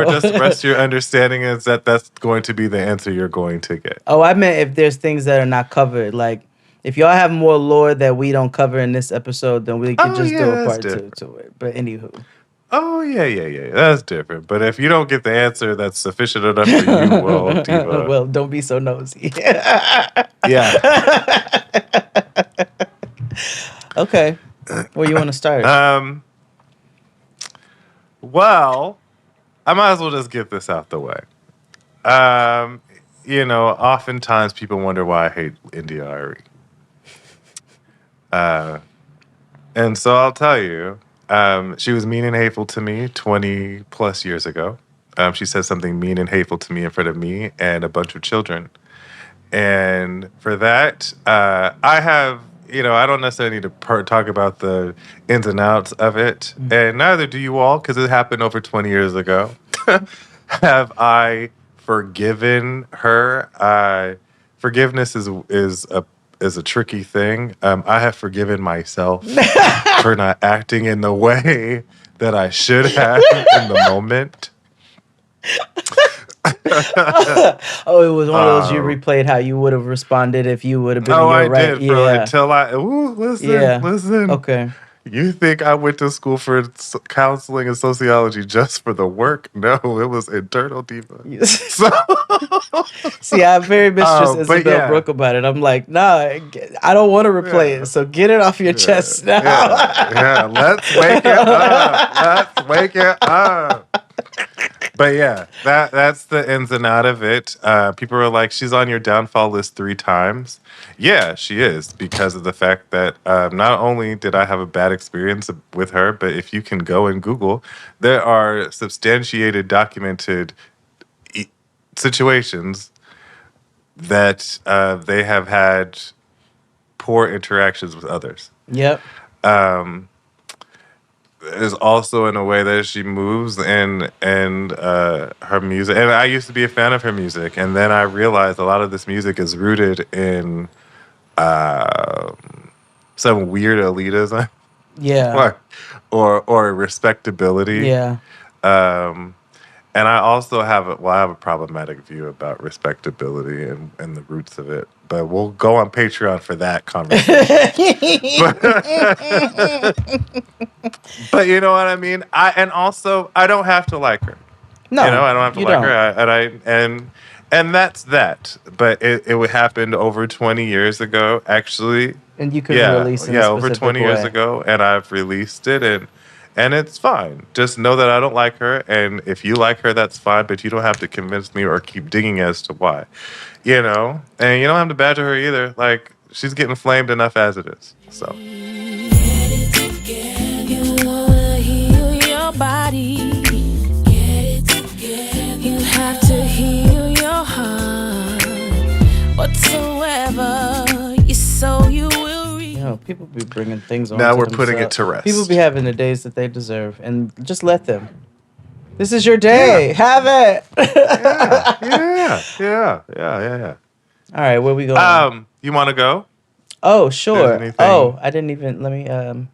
just rest your understanding is that that's going to be the answer you're going to get. Oh, I meant if there's things that are not covered, like if y'all have more lore that we don't cover in this episode, then we can just do a part 2 to it. But anywho. Oh, yeah. That's different. But if you don't get the answer that's sufficient enough for you, well, Diva. Well, don't be so nosy. Yeah. Okay. Where you want to start? Well, I might as well just get this out the way. Oftentimes people wonder why I hate India Arie. And so I'll tell you, she was mean and hateful to me 20 plus years ago. She said something mean and hateful to me in front of me and a bunch of children. And for that, I have, I don't necessarily need to talk about the ins and outs of it. And neither do you all, because it happened over 20 years ago. Have I forgiven her? Forgiveness is a tricky thing. I have forgiven myself for not acting in the way that I should have in the moment. Oh, it was one of those you replayed how you would have responded if you would have been in your right. Did. Listen. Okay. You think I went to school for counseling and sociology just for the work? No, it was internal, Diva. So, see, I'm very mistress Isabel Brooke about it. I'm like, nah, I don't want to replay it, so get it off your chest now. Let's wake it up. But yeah, that's the ins and out of it. People are like, she's on your downfall list 3 times. Yeah, she is, because of the fact that not only did I have a bad experience with her, but if you can go and Google, there are substantiated, documented situations that they have had poor interactions with others. Yep. Is also in a way that she moves and her music. And I used to be a fan of her music, and then I realized a lot of this music is rooted in some weird elitism. Yeah. or respectability. Yeah. And I also have a problematic view about respectability and the roots of it. But we'll go on Patreon for that conversation. But you know what I mean? I don't have to like her. No, I don't have to like her. And that's that. But it happened over 20 years ago, actually. And you can Yeah, release in a yeah, over specific 20 years way. ago, and I've released it, and it's fine. Just know that I don't like her, and if you like her, that's fine. But you don't have to convince me or keep digging as to why, And you don't have to badger her either. Like she's getting flamed enough as it is. So You wanna heal your body. You have to heal your heart. Whatsoever you sow, you will reap. People be bringing things now onto we're putting it themselves. to rest. People be having the days that they deserve, and just let them. This is your Yeah, day. Have it. yeah. All right, where we going? You want to go? Oh, There's sure. anything? Oh, I didn't even. Let me.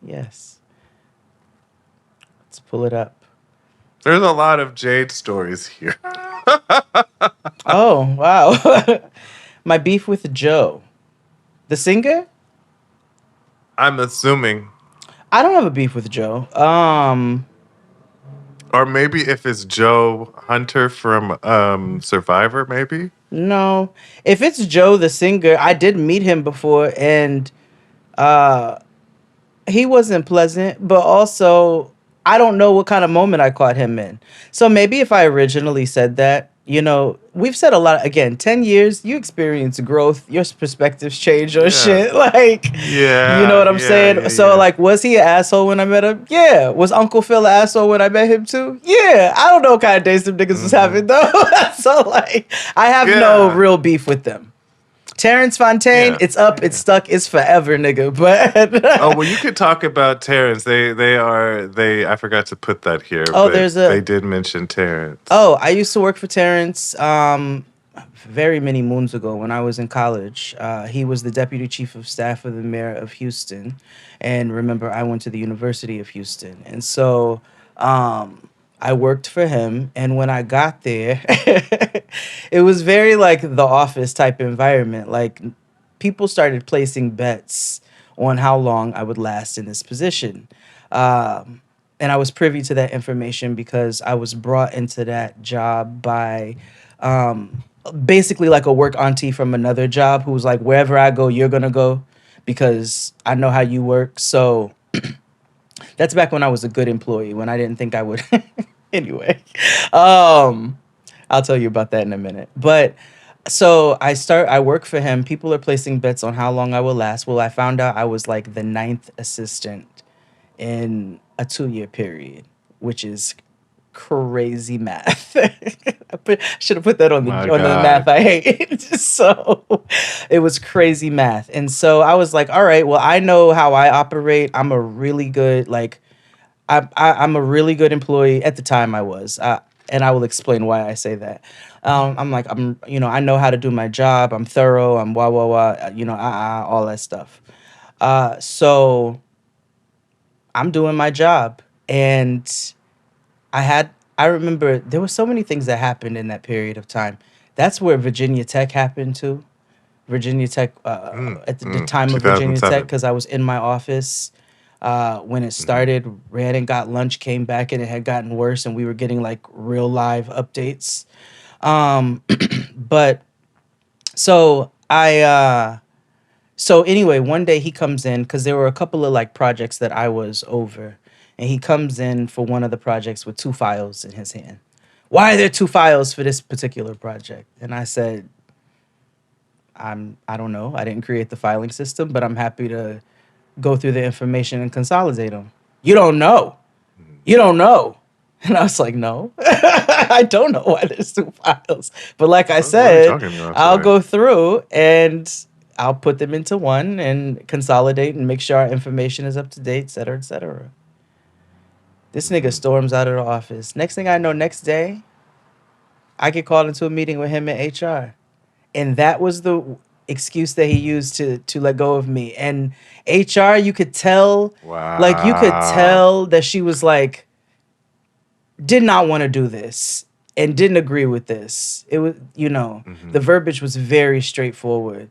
Yes. Let's pull it up. There's a lot of Jade stories here. Oh, wow. My beef with Joe, the singer. I'm assuming, I don't have a beef with Joe. or maybe if it's Joe Hunter from Survivor, maybe. No. If it's Joe, the singer, I did meet him before, and uh, he wasn't pleasant, but also I don't know what kind of moment I caught him in. So maybe if I originally said that, we've said a lot. Again, 10 years, you experience growth, your perspectives change or Yeah, shit. Like, you know yeah, what I'm yeah, saying? yeah, So, yeah. like, was he an asshole when I met him? Yeah. Was Uncle Phil an asshole when I met him too? Yeah. I don't know what kind of days them niggas was Hmm. having though. So, like, I have no Yeah, real beef with them. Terrence Fontaine, yeah, it's up, it's yeah. stuck, it's forever, nigga. Oh But well, you could talk about Terrence. They. I forgot to put that here, oh, but there's they a did mention Terrence. oh, I used to work for Terrence very many moons ago when I was in college. He was the deputy chief of staff of the mayor of Houston, and remember, I went to the University of Houston, and so I worked for him. And when I got there, it was very like the office type environment. Like people started placing bets on how long I would last in this position. And I was privy to that information because I was brought into that job by basically like a work auntie from another job who was like, wherever I go, you're gonna go because I know how you work. So that's back when I was a good employee, when I didn't think I would. Anyway, um, I'll tell you about that in a minute. But so I work for him. People are placing bets on how long I will last. Well, I found out I was like the ninth assistant in a 2-year period, which is crazy math. Should have put that on My the math God. I hate. So it was crazy math. And so I was like, all right, well, I know how I operate. I'm a really good I'm a really good employee. At the time I was, and I will explain why I say that. I'm like, I know how to do my job. I'm thorough. I'm wah wah wah. All that stuff. So I'm doing my job, and I remember there were so many things that happened in that period of time. That's where Virginia Tech happened too. Virginia Tech, at the time of Virginia Tech, 2007. because I was in my office when it Hmm. started. Ran and got lunch, came back, and it had gotten worse, and we were getting like real live updates. Um, but so so anyway, one day he comes in because there were a couple of like projects that I was over, and he comes in for one of the projects with 2 files in his hand. Why are there 2 files for this particular project? And I said, I don't know. I didn't create the filing system, but I'm happy to go through the information and consolidate them. You don't know. You don't know. And I was like, no, I don't know why there's 2 files. But like I What are you said, talking about I'll today? go through and I'll put them into one and consolidate and make sure our information is up to date, et cetera, et cetera. This nigga Hmm. storms out of the office. Next thing I know, next day, I get called into a meeting with him in HR. And that was the excuse that he used to let go of me. And HR, you could Wow. tell that she was like, did not want to do this and didn't agree with this. It was, Hmm. the verbiage was very straightforward.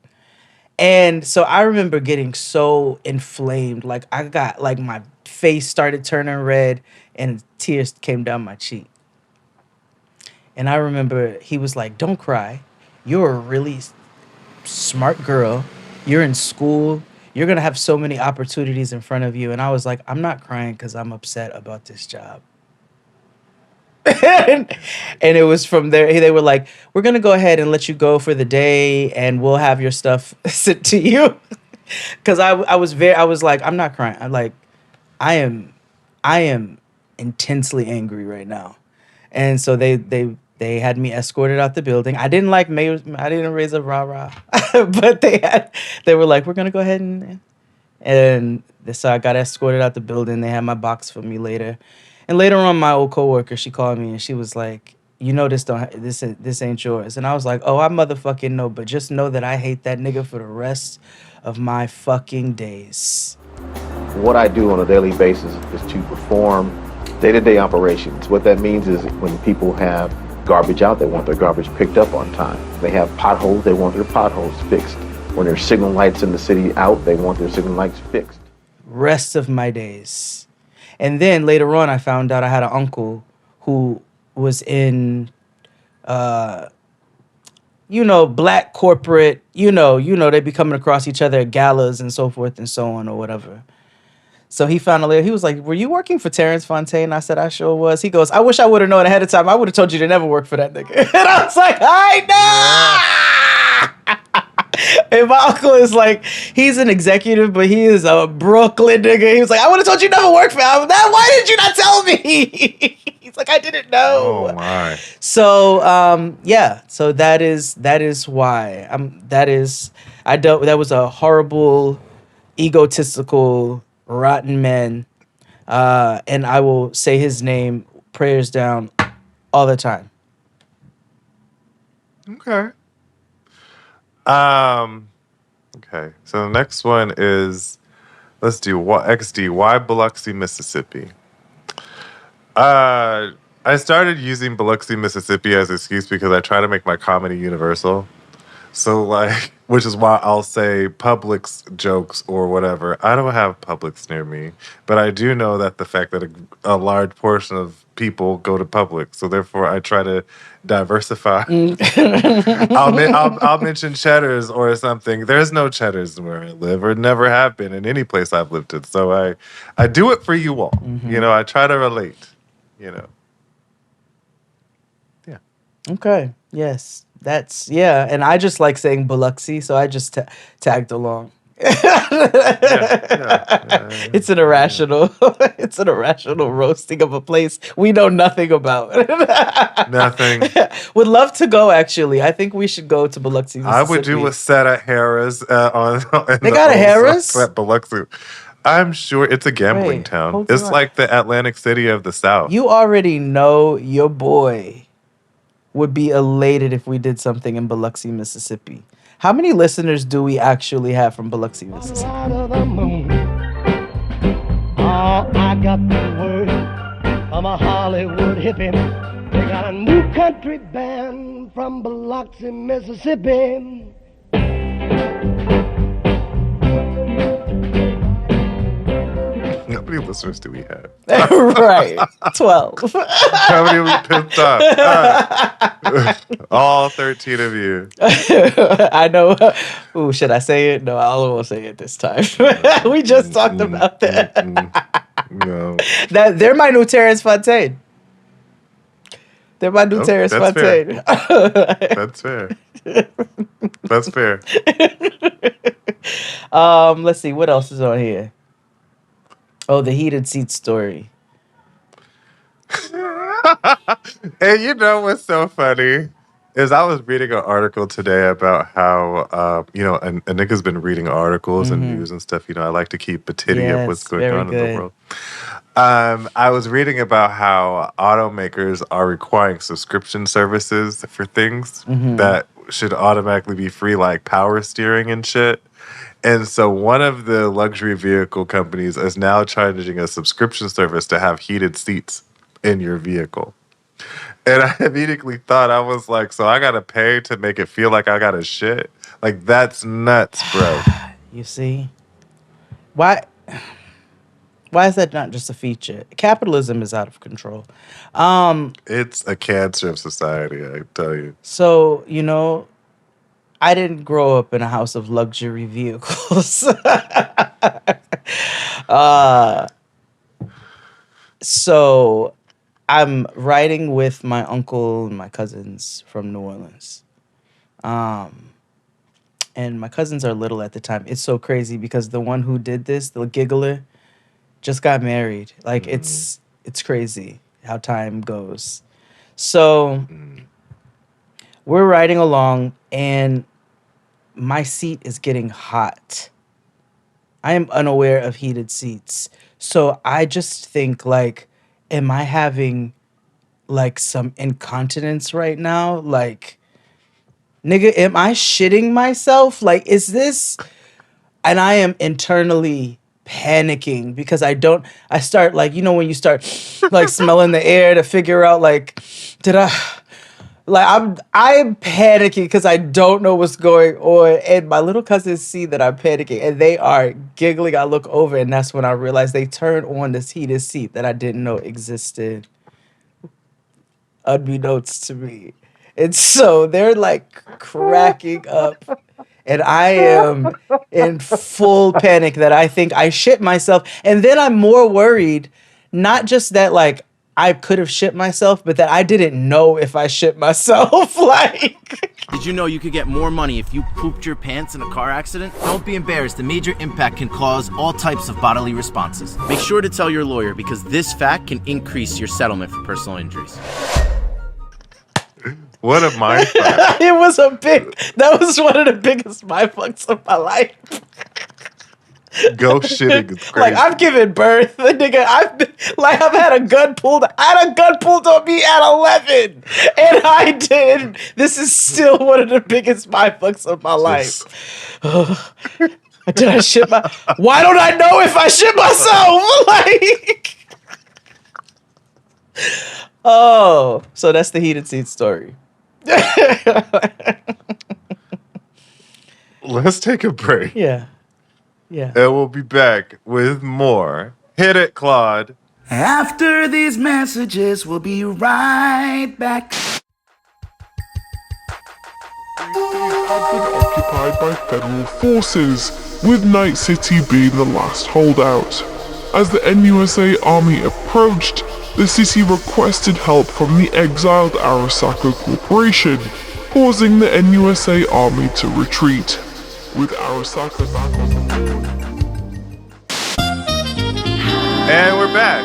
And so I remember getting so inflamed. Like I got like my face started turning red and tears came down my cheek. And I remember he was like, "Don't cry. You're a really smart girl. You're in school. you're gonna have so many opportunities in front of you. And I was like, I'm not crying because I'm upset about this job. and it was from there. They were like, we're gonna go ahead and let you go for the day, and we'll have your stuff sent to you. Because I was like, I'm not crying. I'm like, I am, I am intensely angry right now. And so they had me escorted out the building. I didn't like I didn't raise a rah rah, but they were like, we're gonna go ahead and so I got escorted out the building. They had my box for me later, and later on, my old coworker, she called me and she was like, you know, this ain't yours. And I was like, oh, I motherfucking know, but just know that I hate that nigga for the rest of my fucking days. What I do on a daily basis is to perform day-to-day operations. What that means is when people have garbage out, they want their garbage picked up on time. They have potholes, they want their potholes fixed. When there's signal lights in the city out, they want their signal lights fixed. Rest of my days. And then later on, I found out I had an uncle who was in, black corporate, they be coming across each other at galas and so forth and so on or whatever. So he found out later, he was like, were you working for Terrence Fontaine? I said, I sure was. He goes, I wish I would have known ahead of time. I would have told you to never work for that nigga. And I was like, I know. And my uncle is like, he's an executive, but he is a Brooklyn nigga. He was like, I would have told you never work for him. Why did you not tell me? He's like, I didn't know. Oh my. So so that is why that was a horrible, egotistical, rotten man, and I will say his name, prayers down, all the time. Okay. Okay. So the next one is, let's do XD. Why Biloxi, Mississippi? I started using Biloxi, Mississippi as an excuse because I try to make my comedy universal. So, like, which is why I'll say Publix jokes or whatever. I don't have Publix near me, but I do know that the fact that a large portion of people go to Publix, so therefore I try to diversify. I'll mention Cheddars or something. There's no Cheddars where I live, or never have been in any place I've lived in. So I do it for you all. Mm-hmm. I try to relate. Yeah. Okay. Yes. And I just like saying Biloxi, so I just tagged along. It's an irrational roasting of a place we know nothing about. Nothing. Would love to go, actually. I think we should go to Biloxi, Mississippi. I would do a set at Harrah's They got a Harrah's at Biloxi. I'm sure it's a gambling town. It's like the Atlantic City of the South. You already know your boy would be elated if we did something in Biloxi, Mississippi. How many listeners do we actually have from Biloxi, Mississippi? I got the word from a Hollywood hippie. They got a new country band from Biloxi, Mississippi. How many listeners do we have? Right, 12. How many we pissed off? All 13 of you. I know. Ooh, should I say it? No, I won't say it this time. We just talked about that. No. They're my new Terrence Fontaine. They're my new Terrence Fontaine. That's fair. That's fair. Let's see. What else is on here? Oh, the heated seat story. And you know what's so funny is I was reading an article today about how a nigga's been reading articles and news and stuff. I like to keep a titty of what's going on in the world. I was reading about how automakers are requiring subscription services for things that should automatically be free, like power steering and shit. And so one of the luxury vehicle companies is now charging a subscription service to have heated seats in your vehicle. And I immediately thought, I was like, so I got to pay to make it feel like I got a shit? Like, that's nuts, bro. You see? Why is that not just a feature? Capitalism is out of control. It's a cancer of society, I tell you. So, I didn't grow up in a house of luxury vehicles. uh, so I'm riding with my uncle and my cousins from New Orleans. Um, and my cousins are little at the time. It's so crazy because the one who did this, the giggler, just got married. Like it's crazy how time goes. So we're riding along and my seat is getting hot. I am unaware of heated seats. So I just think like, am I having like some incontinence right now? Like, nigga, am I shitting myself? Like, is this? And I am internally panicking because I start like, when you start like smelling the air to figure out like, did I, like, I'm panicking because I don't know what's going on. And my little cousins see that I'm panicking and they are giggling. I look over and that's when I realize they turn on this heated seat that I didn't know existed, unbeknownst to me. And so they're like cracking up. And I am in full panic that I think I shit myself. And then I'm more worried, not just that like I could have shit myself, but that I didn't know if I shit myself. Like, did you know you could get more money if you pooped your pants in a car accident? Don't be embarrassed. A major impact can cause all types of bodily responses. Make sure to tell your lawyer because this fact can increase your settlement for personal injuries. What a mindfuck. That was one of the biggest mindfucks of my life. Ghost shitting is crazy. Like, I've given birth, nigga. I've had a gun pulled. I had a gun pulled on me at 11, and I did. This is still one of the biggest mindfucks of my life. Did I shit my? Why don't I know if I shit myself? Like, oh, so that's the heated seat story. Let's take a break. Yeah. And we'll be back with more. Hit it, Claude. After these messages, we'll be right back. Had been occupied by federal forces, with Night City being the last holdout. As the NUSA army approached, the city requested help from the exiled Arasaka Corporation, causing the NUSA army to retreat. With Arasaka back on the board. And we're back.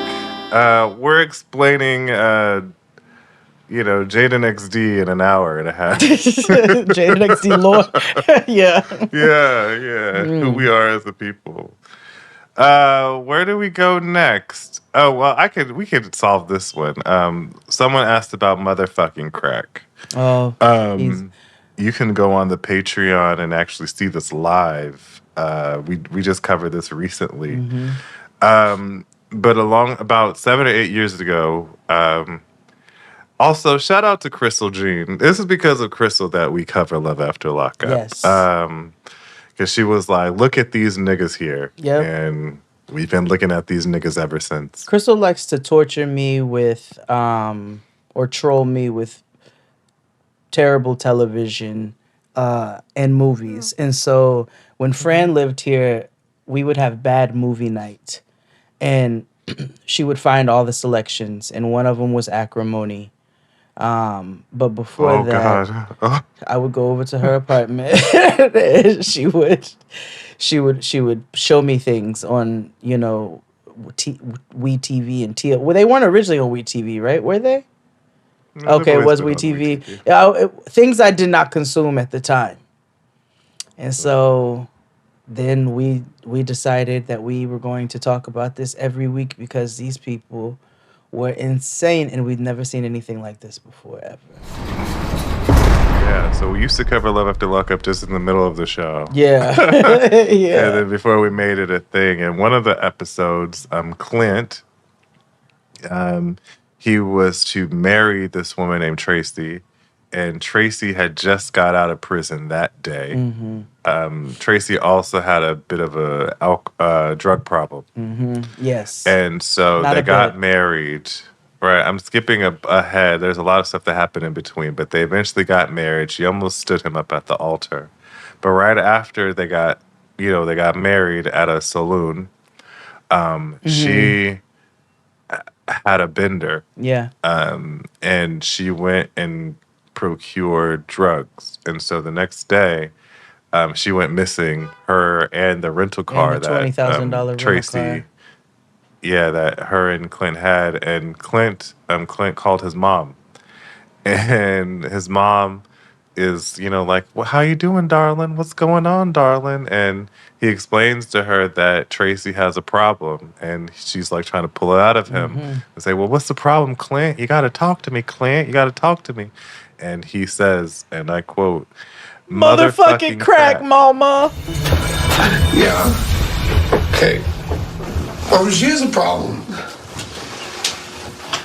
We're explaining, Jade and XD in an hour and a half. Jade and XD lore. Yeah. Yeah. Who we are as a people. Where do we go next? Oh, well, we could solve this one. Someone asked about motherfucking crack. Oh, you can go on the Patreon and actually see this live. We just covered this recently. Mm-hmm. But about 7 or 8 years ago, also shout out to Crystal Jean. This is because of Crystal that we cover Love After Lockup. Yes. Because she was like, look at these niggas here. Yep. And we've been looking at these niggas ever since. Crystal likes to torture me with, or troll me with terrible television and movies. And so when Fran lived here, we would have bad movie night. And she would find all the selections. And one of them was Acrimony. But before that, I would go over to her apartment. And she would show me things on, WeTV and TL. Well, they weren't originally on WeTV, right? Were they? No, okay, it was WeTV. Things I did not consume at the time. And so then we decided that we were going to talk about this every week because these people were insane and we'd never seen anything like this before ever. Yeah, so we used to cover Love After Lockup just in the middle of the show. Yeah. Yeah. And then before we made it a thing. And one of the episodes, Clint, he was to marry this woman named Tracy. And Tracy had just got out of prison that day. Mm-hmm. Tracy also had a bit of a drug problem. Mm-hmm. Yes. And so they got married Right, I'm skipping ahead. There's a lot of stuff that happened in between, but they eventually got married. She almost stood him up at the altar. But right after they got married at a saloon, she had a bender, Yeah. and she went and procured drugs. And so the next day, she went missing, her and the rental car And the that $20,000 rental Tracy, car. yeah, that her and Clint had. And Clint called his mom. And his mom is, like, well, how you doing, darling? What's going on, darling? And he explains to her that Tracy has a problem, and she's like trying to pull it out of him and say, well, what's the problem, Clint? You got to talk to me, Clint. You got to talk to me. And he says, and I quote, Motherfucking crack, mama. Yeah. Okay. Well, she has a problem.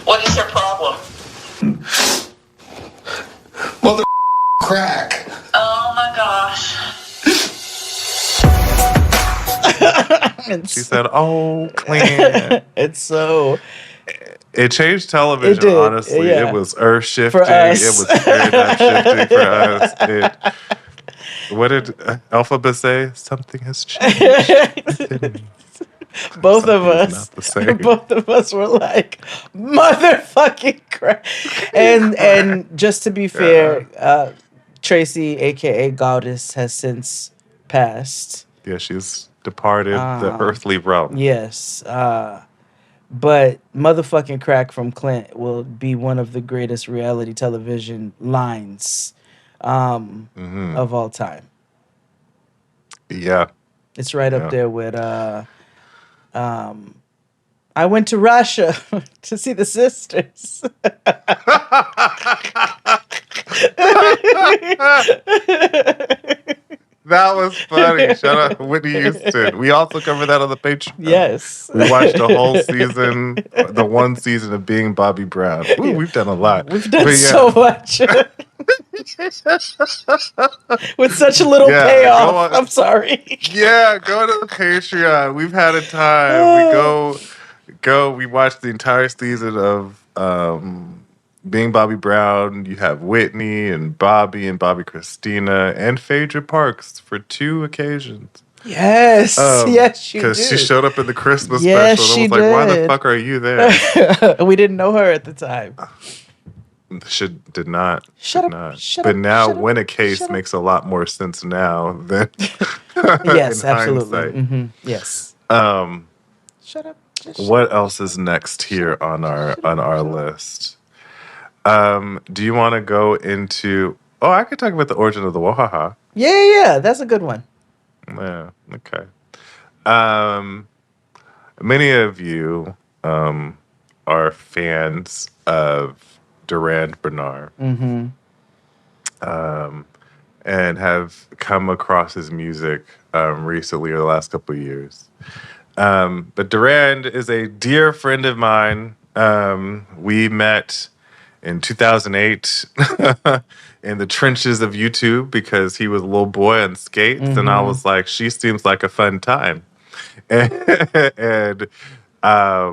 What is her problem? Mother crack. Oh my gosh. She said, oh, Clint. It's so... It changed television, It did, honestly. yeah. It was earth-shifting. For us. It was paradigm-shifting for us. What did Alphabet say? Something has changed. Both of Something's us. not the same. Both of us were like, motherfucking crap. And just to be fair, Tracy, a.k.a. Goddess, has since passed. Yeah, she's departed the earthly realm. Yes. But motherfucking crack from Clint will be one of the greatest reality television lines of all time. Yeah. It's right up there with I went to Russia to see the sisters. That was funny. Shout out Whitney Houston. We also covered that on the Patreon. Yes. We watched the whole season, the one season of Being Bobby Brown. Ooh, we've done a lot. We've done so much. With such a little payoff. I'm sorry. Yeah, go to the Patreon. We've had a time. We watched the entire season of Being Bobby Brown. You have Whitney and Bobby Christina and Phaedra Parks for 2 occasions. Yes, yes, she did. Because she showed up in the Christmas Yes, special. she And I was like, why the did. fuck are you there? We didn't know her at the time. Did not. Shut But now, when a case makes a lot more sense now than Yes, in absolutely. hindsight. Mm-hmm. Yes. Shut up. What else is next here on our list? Do you want to go into? Oh, I could talk about the origin of the Wahaha. Yeah, that's a good one. Yeah. Okay. Many of you are fans of Durand Bernard. Mm-hmm. And have come across his music recently or the last couple of years. But Durand is a dear friend of mine. We met in 2008 in the trenches of YouTube because he was a little boy on skates. Mm-hmm. And I was like, she seems like a fun time. And I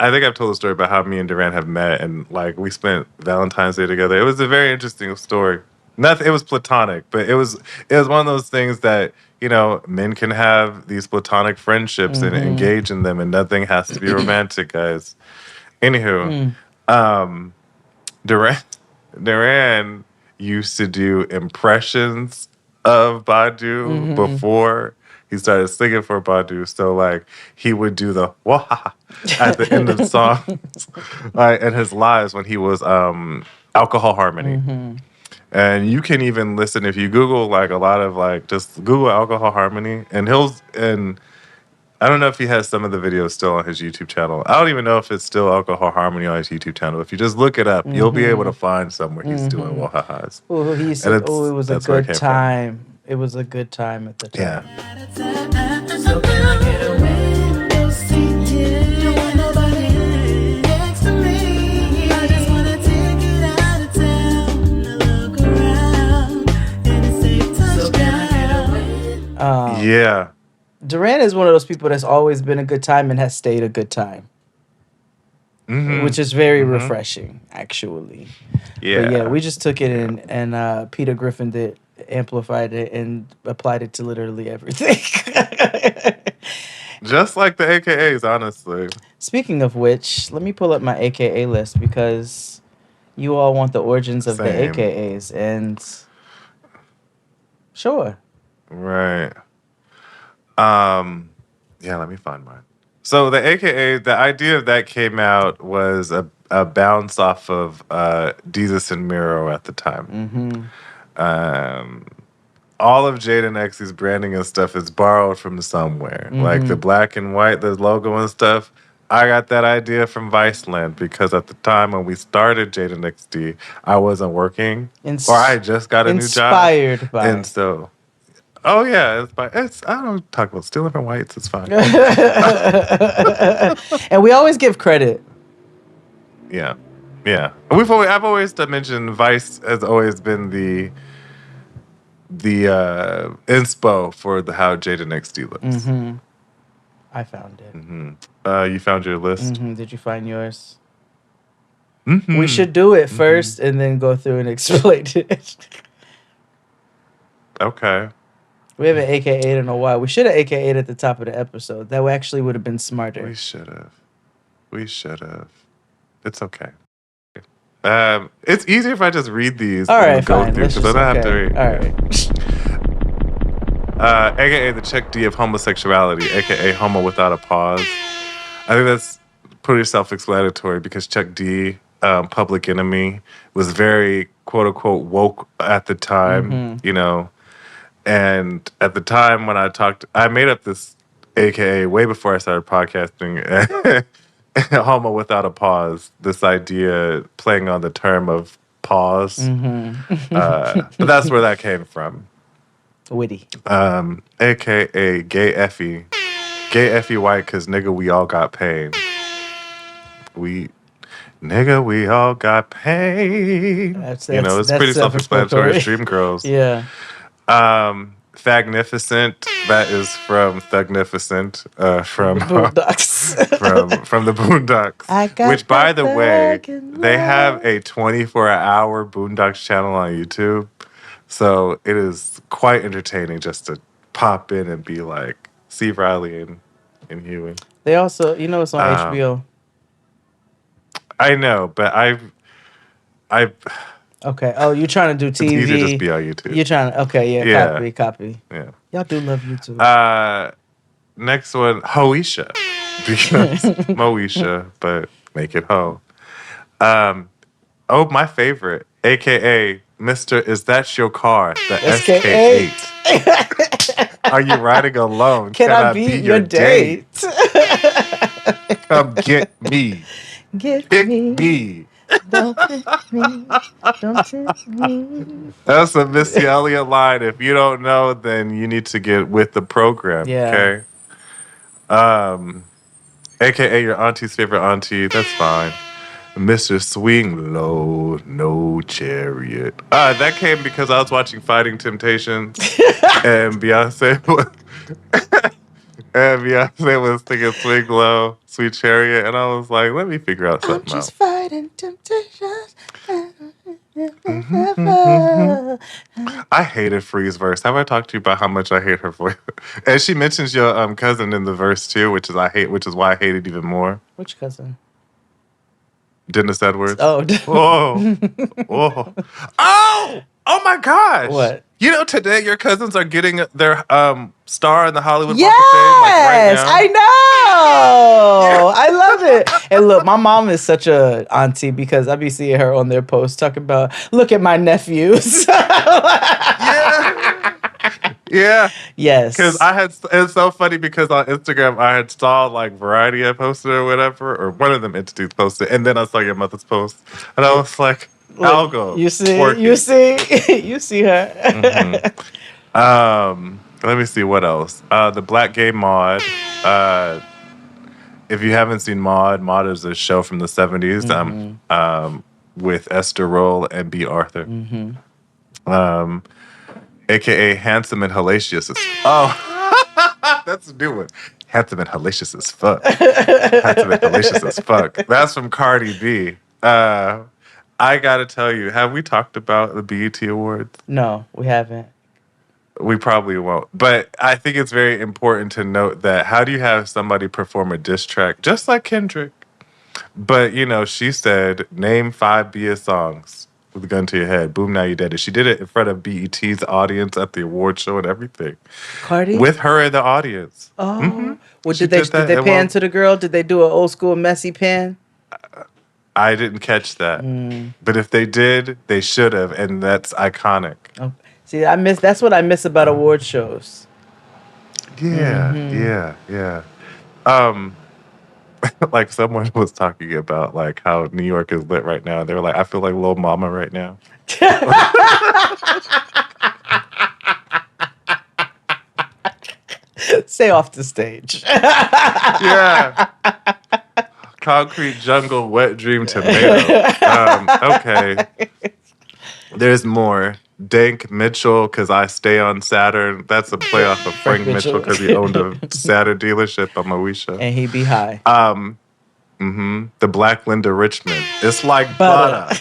think I've told a story about how me and Durand have met, and like we spent Valentine's Day together. It was a very interesting story. Nothing. It was platonic, but it was one of those things that, men can have these platonic friendships and engage in them, and nothing has to be romantic, guys. Anywho, Durand used to do impressions of Badu before he started singing for Badu. So like he would do the wah at the end of songs in his lives when he was Alcohol Harmony. And you can even listen if you Google like a lot of like just Google Alcohol Harmony, and I don't know if he has some of the videos still on his YouTube channel. I don't even know if it's still Alcohol Harmony on his YouTube channel. If you just look it up, you'll be able to find somewhere he's doing wahahas. Oh, it was a good time. It was a good time at the time. Yeah. So can I get a window seat? Don't want nobody next to me. I just wanna take it out of town. I look around and it's safe touchdown. Yeah. Durand is one of those people that's always been a good time and has stayed a good time. which is very refreshing, actually. Yeah. But yeah, we just took it and Peter Griffin did amplified it and applied it to literally everything. Just like the AKAs, honestly. Speaking of which, let me pull up my AKA list because you all want the origins of the Same. AKAs, and sure. Right. Yeah, let me find mine. So the AKA, the idea of that came out was a bounce off of Jesus and Miro at the time. All of Jade and X's branding and stuff is borrowed from somewhere. Like the black and white, the logo and stuff. I got that idea from Viceland because at the time when we started Jade and XD, I wasn't working or I just got a new job. Inspired by. And so, oh yeah, I don't talk about stealing from whites. It's fine. And we always give credit. Yeah, yeah. I've always mentioned Vice has always been the inspo for how Jade and XD looks. I found it. You found your list. Did you find yours? We should do it first and then go through and explain it. Okay. We haven't AKA'd in a while. We should have AKA'd at the top of the episode. That actually would have been smarter. We should have. It's okay. It's easier if I just read these. All right, and go fine. through Let's because I don't just, have to read. All right. AKA the check D of homosexuality, AKA homo without a pause. I think that's pretty self-explanatory because Chuck D, Public Enemy, was very quote unquote woke at the time, you know. And at the time when I made up this AKA way before I started podcasting. Homo without a pause. This idea playing on the term of pause. But that's where that came from. Witty. AKA gay Effie. Gay Effie white because nigga we all got pain. We all got pain. That's it's pretty self-explanatory. Dream Girls. Yeah. Fagnificent. That is from Thugnificent. From Boondocks. from the Boondocks. Which, by the way, they have a 24-hour Boondocks channel on YouTube. So it is quite entertaining just to pop in and be like Steve Riley and Huey. They also, it's on HBO. I know, but I've. Okay. Oh, you're trying to do TV. It's easier to just be on YouTube. You're trying to. Okay. Yeah. Copy. Yeah. Y'all do love YouTube. Next one, Hoisha, because Moesha, but make it Ho. My favorite, AKA Mr. Is That Your Car? The SK8. Are you riding alone? Can I be your date? Come get me. Pick me. Don't pick me. Don't pick me. That's a Missy Elliott line. If you don't know, then you need to get with the program. Yeah. Okay. AKA your auntie's favorite auntie. That's fine. Mr. Swing Low, No Chariot. That came because I was watching Fighting Temptations and Beyonce was singing Swing Low, Sweet Chariot, and I was like, let me figure out something I'm just else. fighting temptations. I hated Free's verse. Have I talked to you about how much I hate her voice? And she mentions your cousin in the verse too, which is why I hate it even more. Which cousin? Dennis Edwards. Oh. Oh my gosh. What? Today your cousins are getting their star in the Hollywood Yes, Walk of Fame, like right now. I know. I love it. And look, my mom is such a auntie because I be seeing her on their posts talking about, look at my nephews. Yeah. Yes. Because it's so funny because on Instagram I had saw like Variety had posted or whatever, or one of them entities posted, and then I saw your mother's post, and I was like, I'll go. You see her. Let me see what else. The Black Gay Mod. If you haven't seen Mod is a show from the 70s with Esther Roll and B. Arthur. AKA Handsome and Hellacious. Oh, that's a new one. Handsome and hellacious as fuck. Handsome and hellacious as fuck. That's from Cardi B. I gotta tell you, have we talked about the BET Awards? No, we haven't. We probably won't. But I think it's very important to note that how do you have somebody perform a diss track just like Kendrick? But, you know, she said, name 5 Bia songs with a gun to your head. Boom, now you're dead. And she did it in front of BET's audience at the award show and everything. Cardi? With her in the audience. Oh. Well, She did they that, pan to the girl? Did they do an old school messy pan? I didn't catch that. But if they did, they should have. And that's iconic. Oh. See, that's what I miss about award shows. Yeah. Like someone was talking about like how New York is lit right now. They were like, I feel like Lil Mama right now. Say off the stage. Yeah. Concrete jungle, wet dream tomato. Okay. There's more. Dank Mitchell, because I stay on Saturn. That's a play off of Frank Mitchell because he owned a Saturn dealership on Moesha. And he be high. The Black Linda Richmond. It's like butter.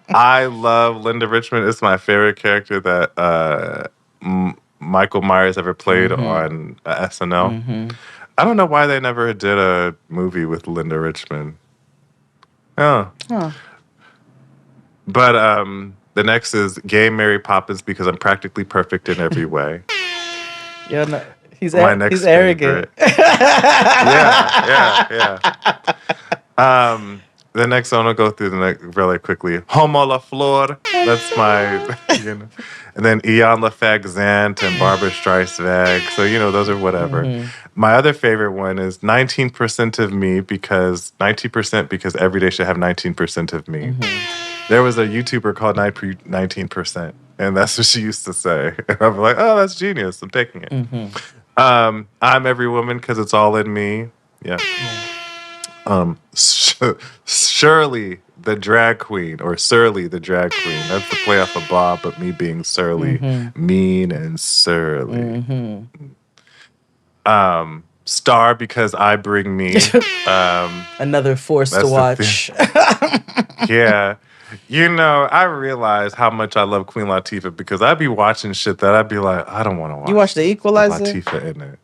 I love Linda Richmond. It's my favorite character that Michael Myers ever played on SNL. I don't know why they never did a movie with Linda Richmond. Oh. Huh. But the next is Gay Mary Poppins because I'm practically perfect in every way. Yeah, no, he's next arrogant. Yeah. The next one, I'll go through the next really quickly. Homo la Flor. That's my, And then Ian LaFagzant and Barbara Streisand. So, those are whatever. My other favorite one is 19% of me because 90% because every day should have 19% of me. There was a YouTuber called 19%, and that's what she used to say. And I'm like, oh, that's genius. I'm taking it. I'm every woman because it's all in me. Yeah. Shirley the drag queen, or Surly the drag queen. That's the play off of Bob, but me being surly, mean and surly. Star because I bring me. Another force to watch. Yeah. I realize how much I love Queen Latifah because I'd be watching shit that I'd be like, I don't want to watch. You watched The Equalizer? Latifah in it.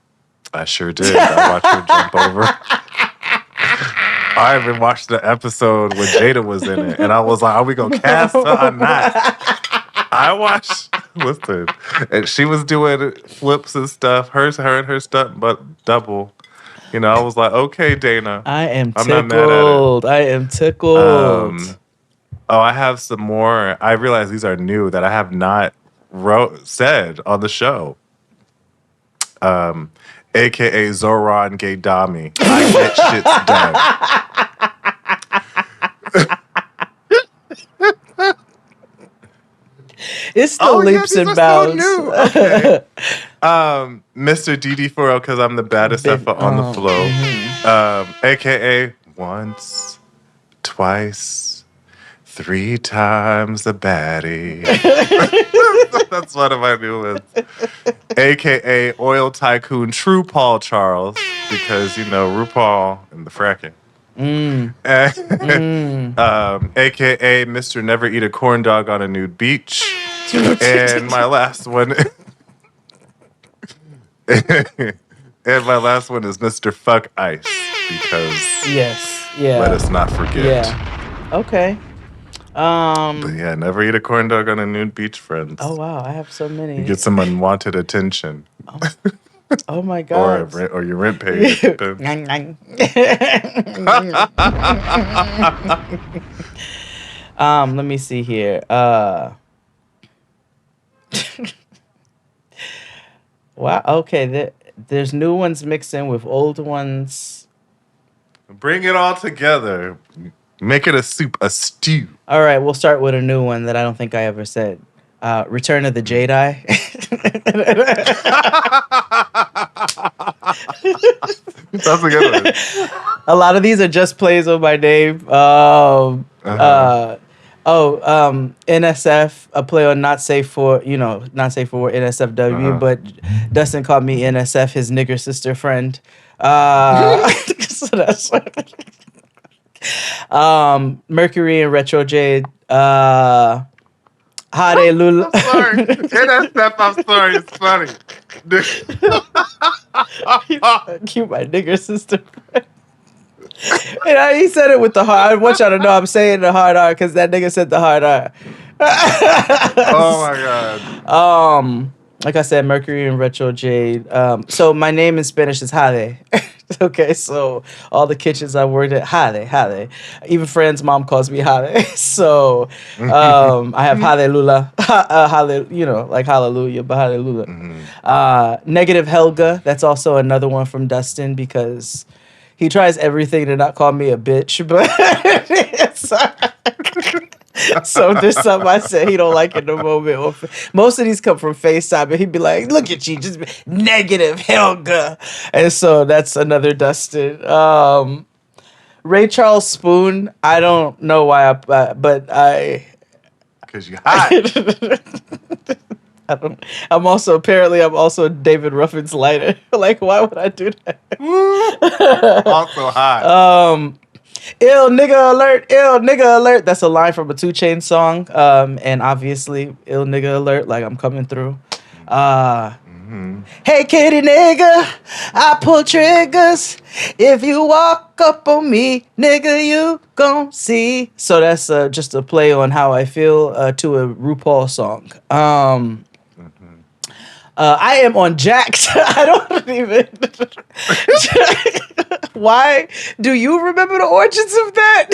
I sure did. I watched her jump over. I even watched the episode when Jada was in it, and I was like, are we going to cast her or not? I watched, listen, and she was doing flips and stuff, her and her stunt, but double. I was like, okay, Dana. I'm not mad at it. I am tickled. I have some more. I realize these are new that I have not said on the show. AKA Zoran Gaydami. I get shit's done. It's still leaps and bounds. Okay. Mr. DD4L because I'm the baddest ever on the flow. AKA once, twice, 3 times a baddie. That's one of my new ones. AKA oil tycoon True Paul Charles because RuPaul and the fracking. AKA Mr. Never Eat a Corn Dog on a Nude Beach. And my last one is Mr. Fuck Ice because let us not forget. Yeah. Okay. But yeah, never eat a corn dog on a nude beach, friends. Oh wow, I have so many. You get some unwanted attention. Oh my god. Or your rent paid. Let me see here. Wow. Okay. There's new ones mixed in with old ones. Bring it all together. Make it a soup, a stew. All right, we'll start with a new one that I don't think I ever said. Return of the Jade. That's a good one. A lot of these are just plays on my name. NSF, a play on not safe for, not safe for NSFW, but Dustin called me NSF, his nigger sister friend. So that's Mercury and Retro Jade. Hallelujah. I'm sorry. NSF, I'm sorry. It's funny. Cute, my nigger sister friend. And he said it with the heart. I want y'all to know I'm saying the hard R because that nigga said the hard R. Oh my god. Like I said, Mercury and Retro Jade. So my name in Spanish is Jade. Okay, so all the kitchens I worked at, Jade. Even friends' mom calls me Jade. So I have Hallelujah, like hallelujah, but hallelujah. Negative Helga. That's also another one from Dustin because he tries everything to not call me a bitch, but so there's something I said he don't like in the moment. Most of these come from FaceTime, and he'd be like, "Look at you, just negative Helga," and so that's another Dustin. Ray Charles Spoon. I don't know why, but I. Because you hot. I don't. I'm also David Ruffin's lighter. Like, why would I do that? Also hot. Ill nigga alert. That's a line from a 2 Chainz song. And obviously, ill nigga alert, like I'm coming through. Hey kitty nigga, I pull triggers. If you walk up on me, nigga, you gon' see. So that's just a play on how I feel to a RuPaul song. I am on Jacked. I don't even. Why do you remember the origins of that?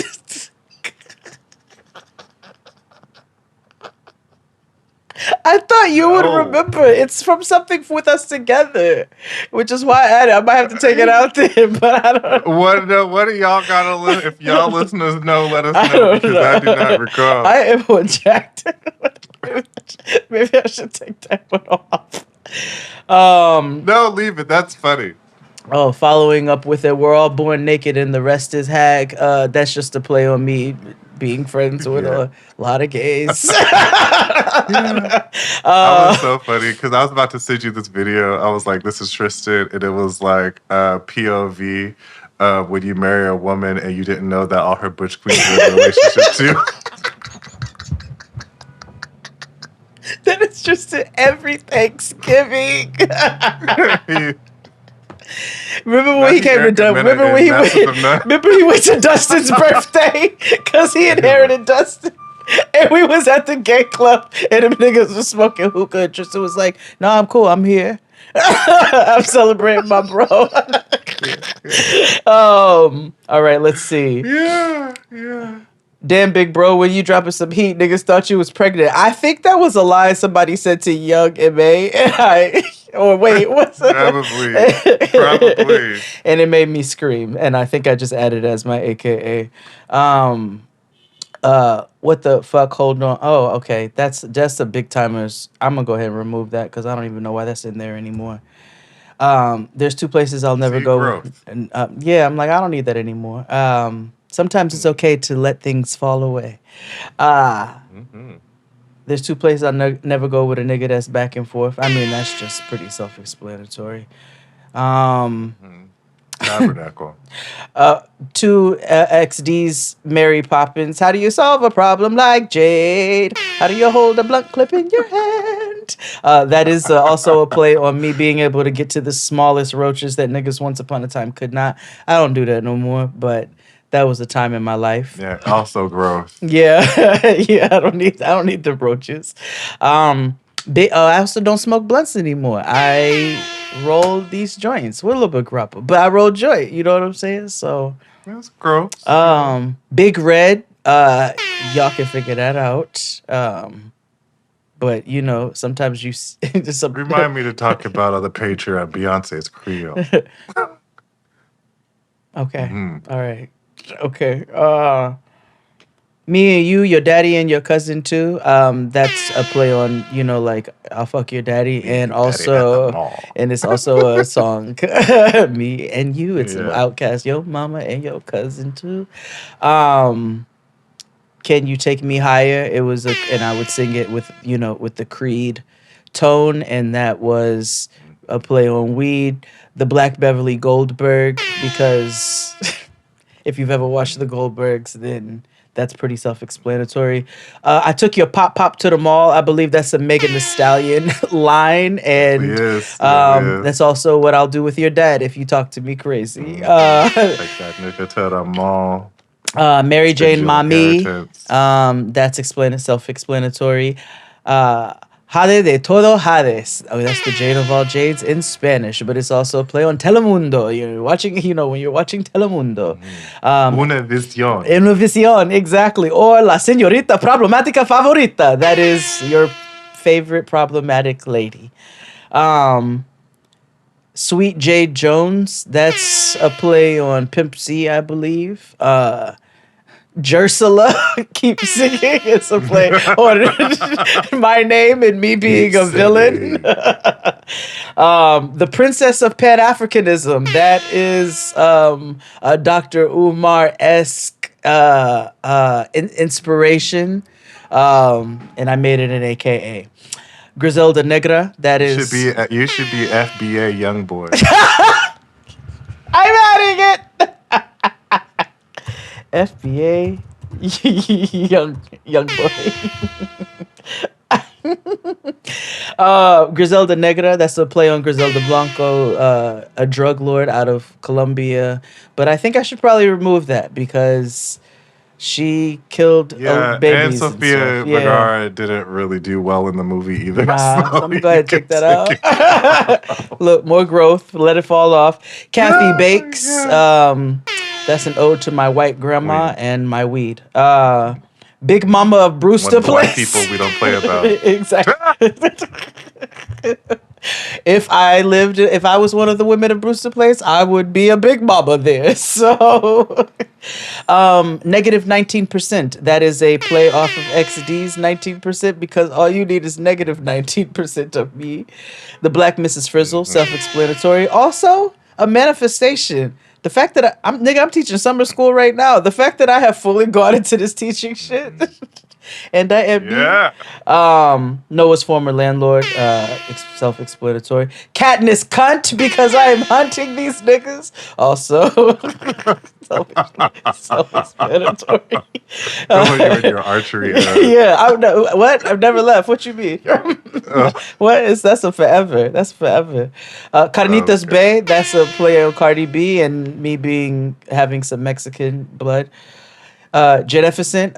I thought you would remember. It's from something with us together, which is why I added. I might have to take it out there, but I don't. What do y'all gotta if y'all listeners know, let us know because I do not recall. I am on Jacked. Maybe I should take that one off. No, leave it. That's funny. Oh, following up with it, we're all born naked and the rest is hag. That's just a play on me being friends with a lot of gays. That was so funny because I was about to send you this video. I was like, "This is Tristan," and it was like POV when you marry a woman and you didn't know that all her butch queens were in a relationship too. That is just every Thanksgiving. Remember when he came to remember when he went to Dustin's birthday because he inherited Dustin, and we was at the gay club and them niggas was smoking hookah. And Tristan was like, "No, I'm cool. I'm here. I'm celebrating my bro." All right. Let's see. Yeah. Damn, big bro, when you dropping some heat, niggas thought you was pregnant. I think that was a lie somebody said to Young M.A. What's Probably. And it made me scream. And I think I just added it as my AKA. What the fuck? Hold on. Oh, okay. That's a big timers. I'm gonna go ahead and remove that because I don't even know why that's in there anymore. There's 2 places I'll never go. And yeah, I'm like, I don't need that anymore. Sometimes it's okay to let things fall away. There's 2 places I'll never go with a nigga that's back and forth. I mean, that's just pretty self-explanatory. Tabernacle. 2 XD's Mary Poppins. How do you solve a problem like Jade? How do you hold a blunt clip in your hand? That is also a play on me being able to get to the smallest roaches that niggas once upon a time could not. I don't do that no more, but that was a time in my life. Yeah, also gross. Yeah, yeah. I don't need the roaches. I also don't smoke blunts anymore. I roll these joints. We're a little bit grappa, but I roll joint. You know what I'm saying? So that's gross. Big Red. Y'all can figure that out. But you know, sometimes you just remind me to talk about on the Patreon. Beyonce's Creole. Okay. All right. Okay. Me and you, your daddy and your cousin too. That's a play on, like I'll fuck your daddy, and also, and it's also a song. Me and you. It's Outkast, your mama and your cousin too. Can You Take Me Higher? And I would sing it with, with the Creed tone, and that was a play on weed. The Black Beverly Goldberg, because if you've ever watched the Goldbergs, then that's pretty self-explanatory. I took your pop pop to the mall. I believe that's a Megan Thee Stallion line, and Yes, that's also what I'll do with your dad if you talk to me crazy. Take that nigga to the mall. Mary Jane Your Mommy. inheritance. That's self-explanatory. Jade de todo Hades. Oh, that's the Jade of all Jades in Spanish, but it's also a play on Telemundo. You're watching, when you're watching Telemundo. Una visión. Una visión, exactly. Or La Señorita Problemática Favorita. That is your favorite problematic lady. Sweet Jade Jones. That's a play on Pimp C, I believe. Jersula, keep singing. It's a play on my name and me being a villain. The Princess of Pan-Africanism. That is a Dr. Umar-esque inspiration. And I made it an AKA. Griselda Negra. That is. You should be FBA young boy. I'm adding it. FBA young boy. Griselda Negra, that's a play on Griselda Blanco, a drug lord out of Colombia. But I think I should probably remove that because she killed babies. And Sofia Vergara didn't really do well in the movie either. Nah, so I'm going to go ahead and take that out. Look, more growth. Let it fall off. Kathy Bakes. That's an ode to my white grandma and my weed. Big Mama of Brewster One black Place. people we don't play about. Exactly. If I was one of the women of Brewster Place, I would be a big mama there. So, negative 19%. That is a play off of XD's 19% because all you need is negative 19% of me. The Black Mrs. Frizzle, self-explanatory. Also, a manifestation. The fact that I'm teaching summer school right now. The fact that I have fully gone into this teaching shit. And I am Noah's former landlord, self-explanatory. Katniss cunt because I am hunting these niggas. Also self-explanatory. You're in your archery. I've never left. What you mean? That's a forever. That's forever. Carnitas Bay. That's a play on Cardi B and me having some Mexican blood. Jenificent,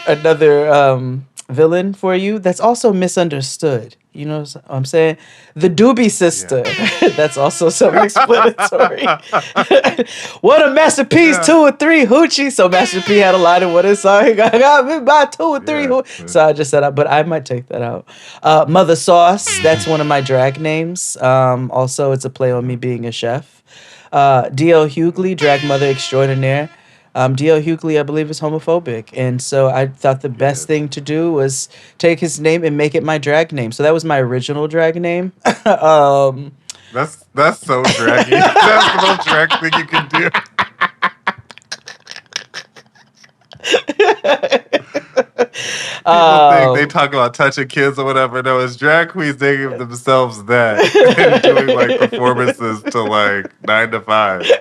another villain for you that's also misunderstood. You know what I'm saying? The Doobie Sister. Yeah. That's also self-explanatory. What a Master P's 2 or 3 hoochie. So Master P had a line in what his song. I got me by 2 or 3 hoochie. So I just said but I might take that out. Mother Sauce. That's one of my drag names. Also, it's a play on me being a chef. D.L. Hughley, drag mother extraordinaire. D.L. Hughley, I believe, is homophobic. And so I thought the best thing to do was take his name and make it my drag name. So that was my original drag name. That's so draggy. That's the most drag thing you can do. People think they talk about touching kids or whatever. No, it's drag queens. They give themselves that and doing like performances to like 9 to 5.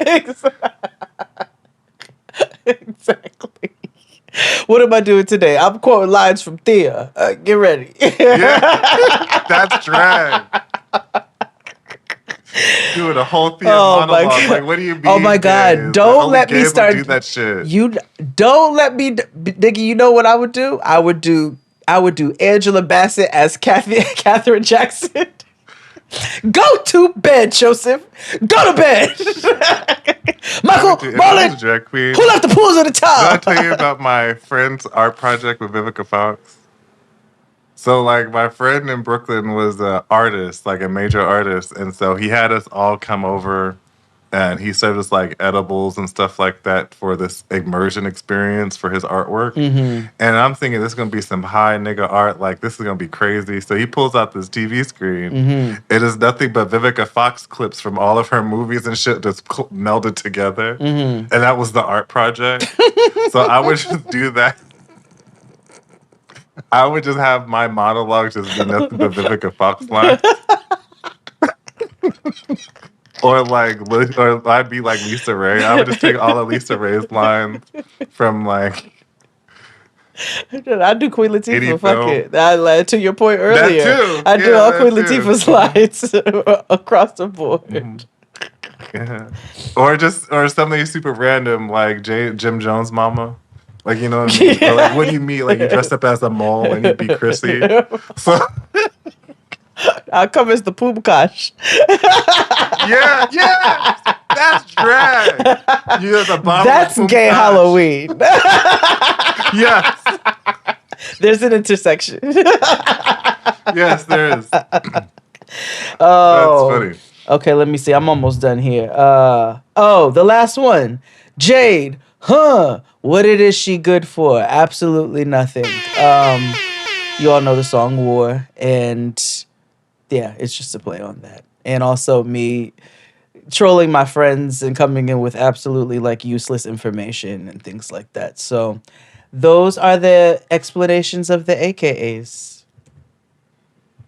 Exactly. What am I doing today? I'm quoting lines from Thea. Get ready. That's drag. Doing a whole Thea monologue. Like, what do you mean? Oh my God! Guys? Don't let me start. Do that shit. You don't let me, nigga. You know what I would do? I would do Angela Bassett as Catherine Jackson. Go to bed, Joseph. Go to bed. Michael Marlon, who left the pools at the top? Did I tell you about my friend's art project with Vivica Fox? So, like, my friend in Brooklyn was an artist, like a major artist. And so he had us all come over and he served us, like, edibles and stuff like that for this immersion experience for his artwork. Mm-hmm. And I'm thinking this is going to be some high nigga art. Like, this is going to be crazy. So he pulls out this TV screen. Mm-hmm. It is nothing but Vivica Fox clips from all of her movies and shit just melded together. Mm-hmm. And that was the art project. So I would just do that I would just have my monologue just be nothing but Vivica Fox lines. or I'd be like Lisa Ray. I would just take all of Lisa Ray's lines from like I do Queen Latifah. any Fuck film. it. To your point That earlier, too. I do Yeah, all that Queen too. Latifah's lines across the board. Yeah. Or something super random like Jim Jones' mama. Like, you know what I mean? Or like, what do you mean? Like, you dress up as a mole and you be Chrissy. So, I'll come as the Poomkosh. yeah, that's drag. You at the bottom. That's of gay Poomkosh. Halloween. Yes. There's an intersection. Yes, there is. Oh, That's funny. Okay, let me see. I'm almost done here. The last one. Jade. What is she good for? Absolutely nothing. You all know the song War, and yeah, it's just a play on that. And also me trolling my friends and coming in with absolutely like useless information and things like that. So those are the explanations of the AKAs.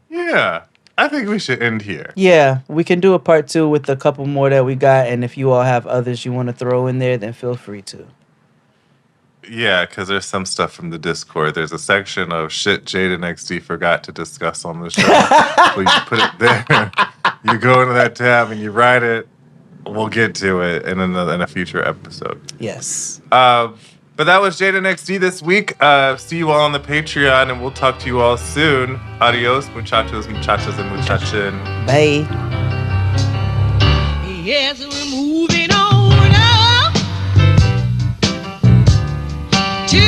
Yeah. I think we should end here. Yeah, we can do a part 2 with a couple more that we got, and if you all have others you want to throw in there, then feel free to. Yeah, because there's some stuff from the Discord. There's a section of shit Jade and XD forgot to discuss on the show. So you put it there. You go into that tab and you write it. We'll get to it in a future episode. Yes. But that was Jade and XD this week. See you all on the Patreon, and we'll talk to you all soon. Adios, muchachos, muchachas, and muchachin. Bye. Yes, we're moving on up to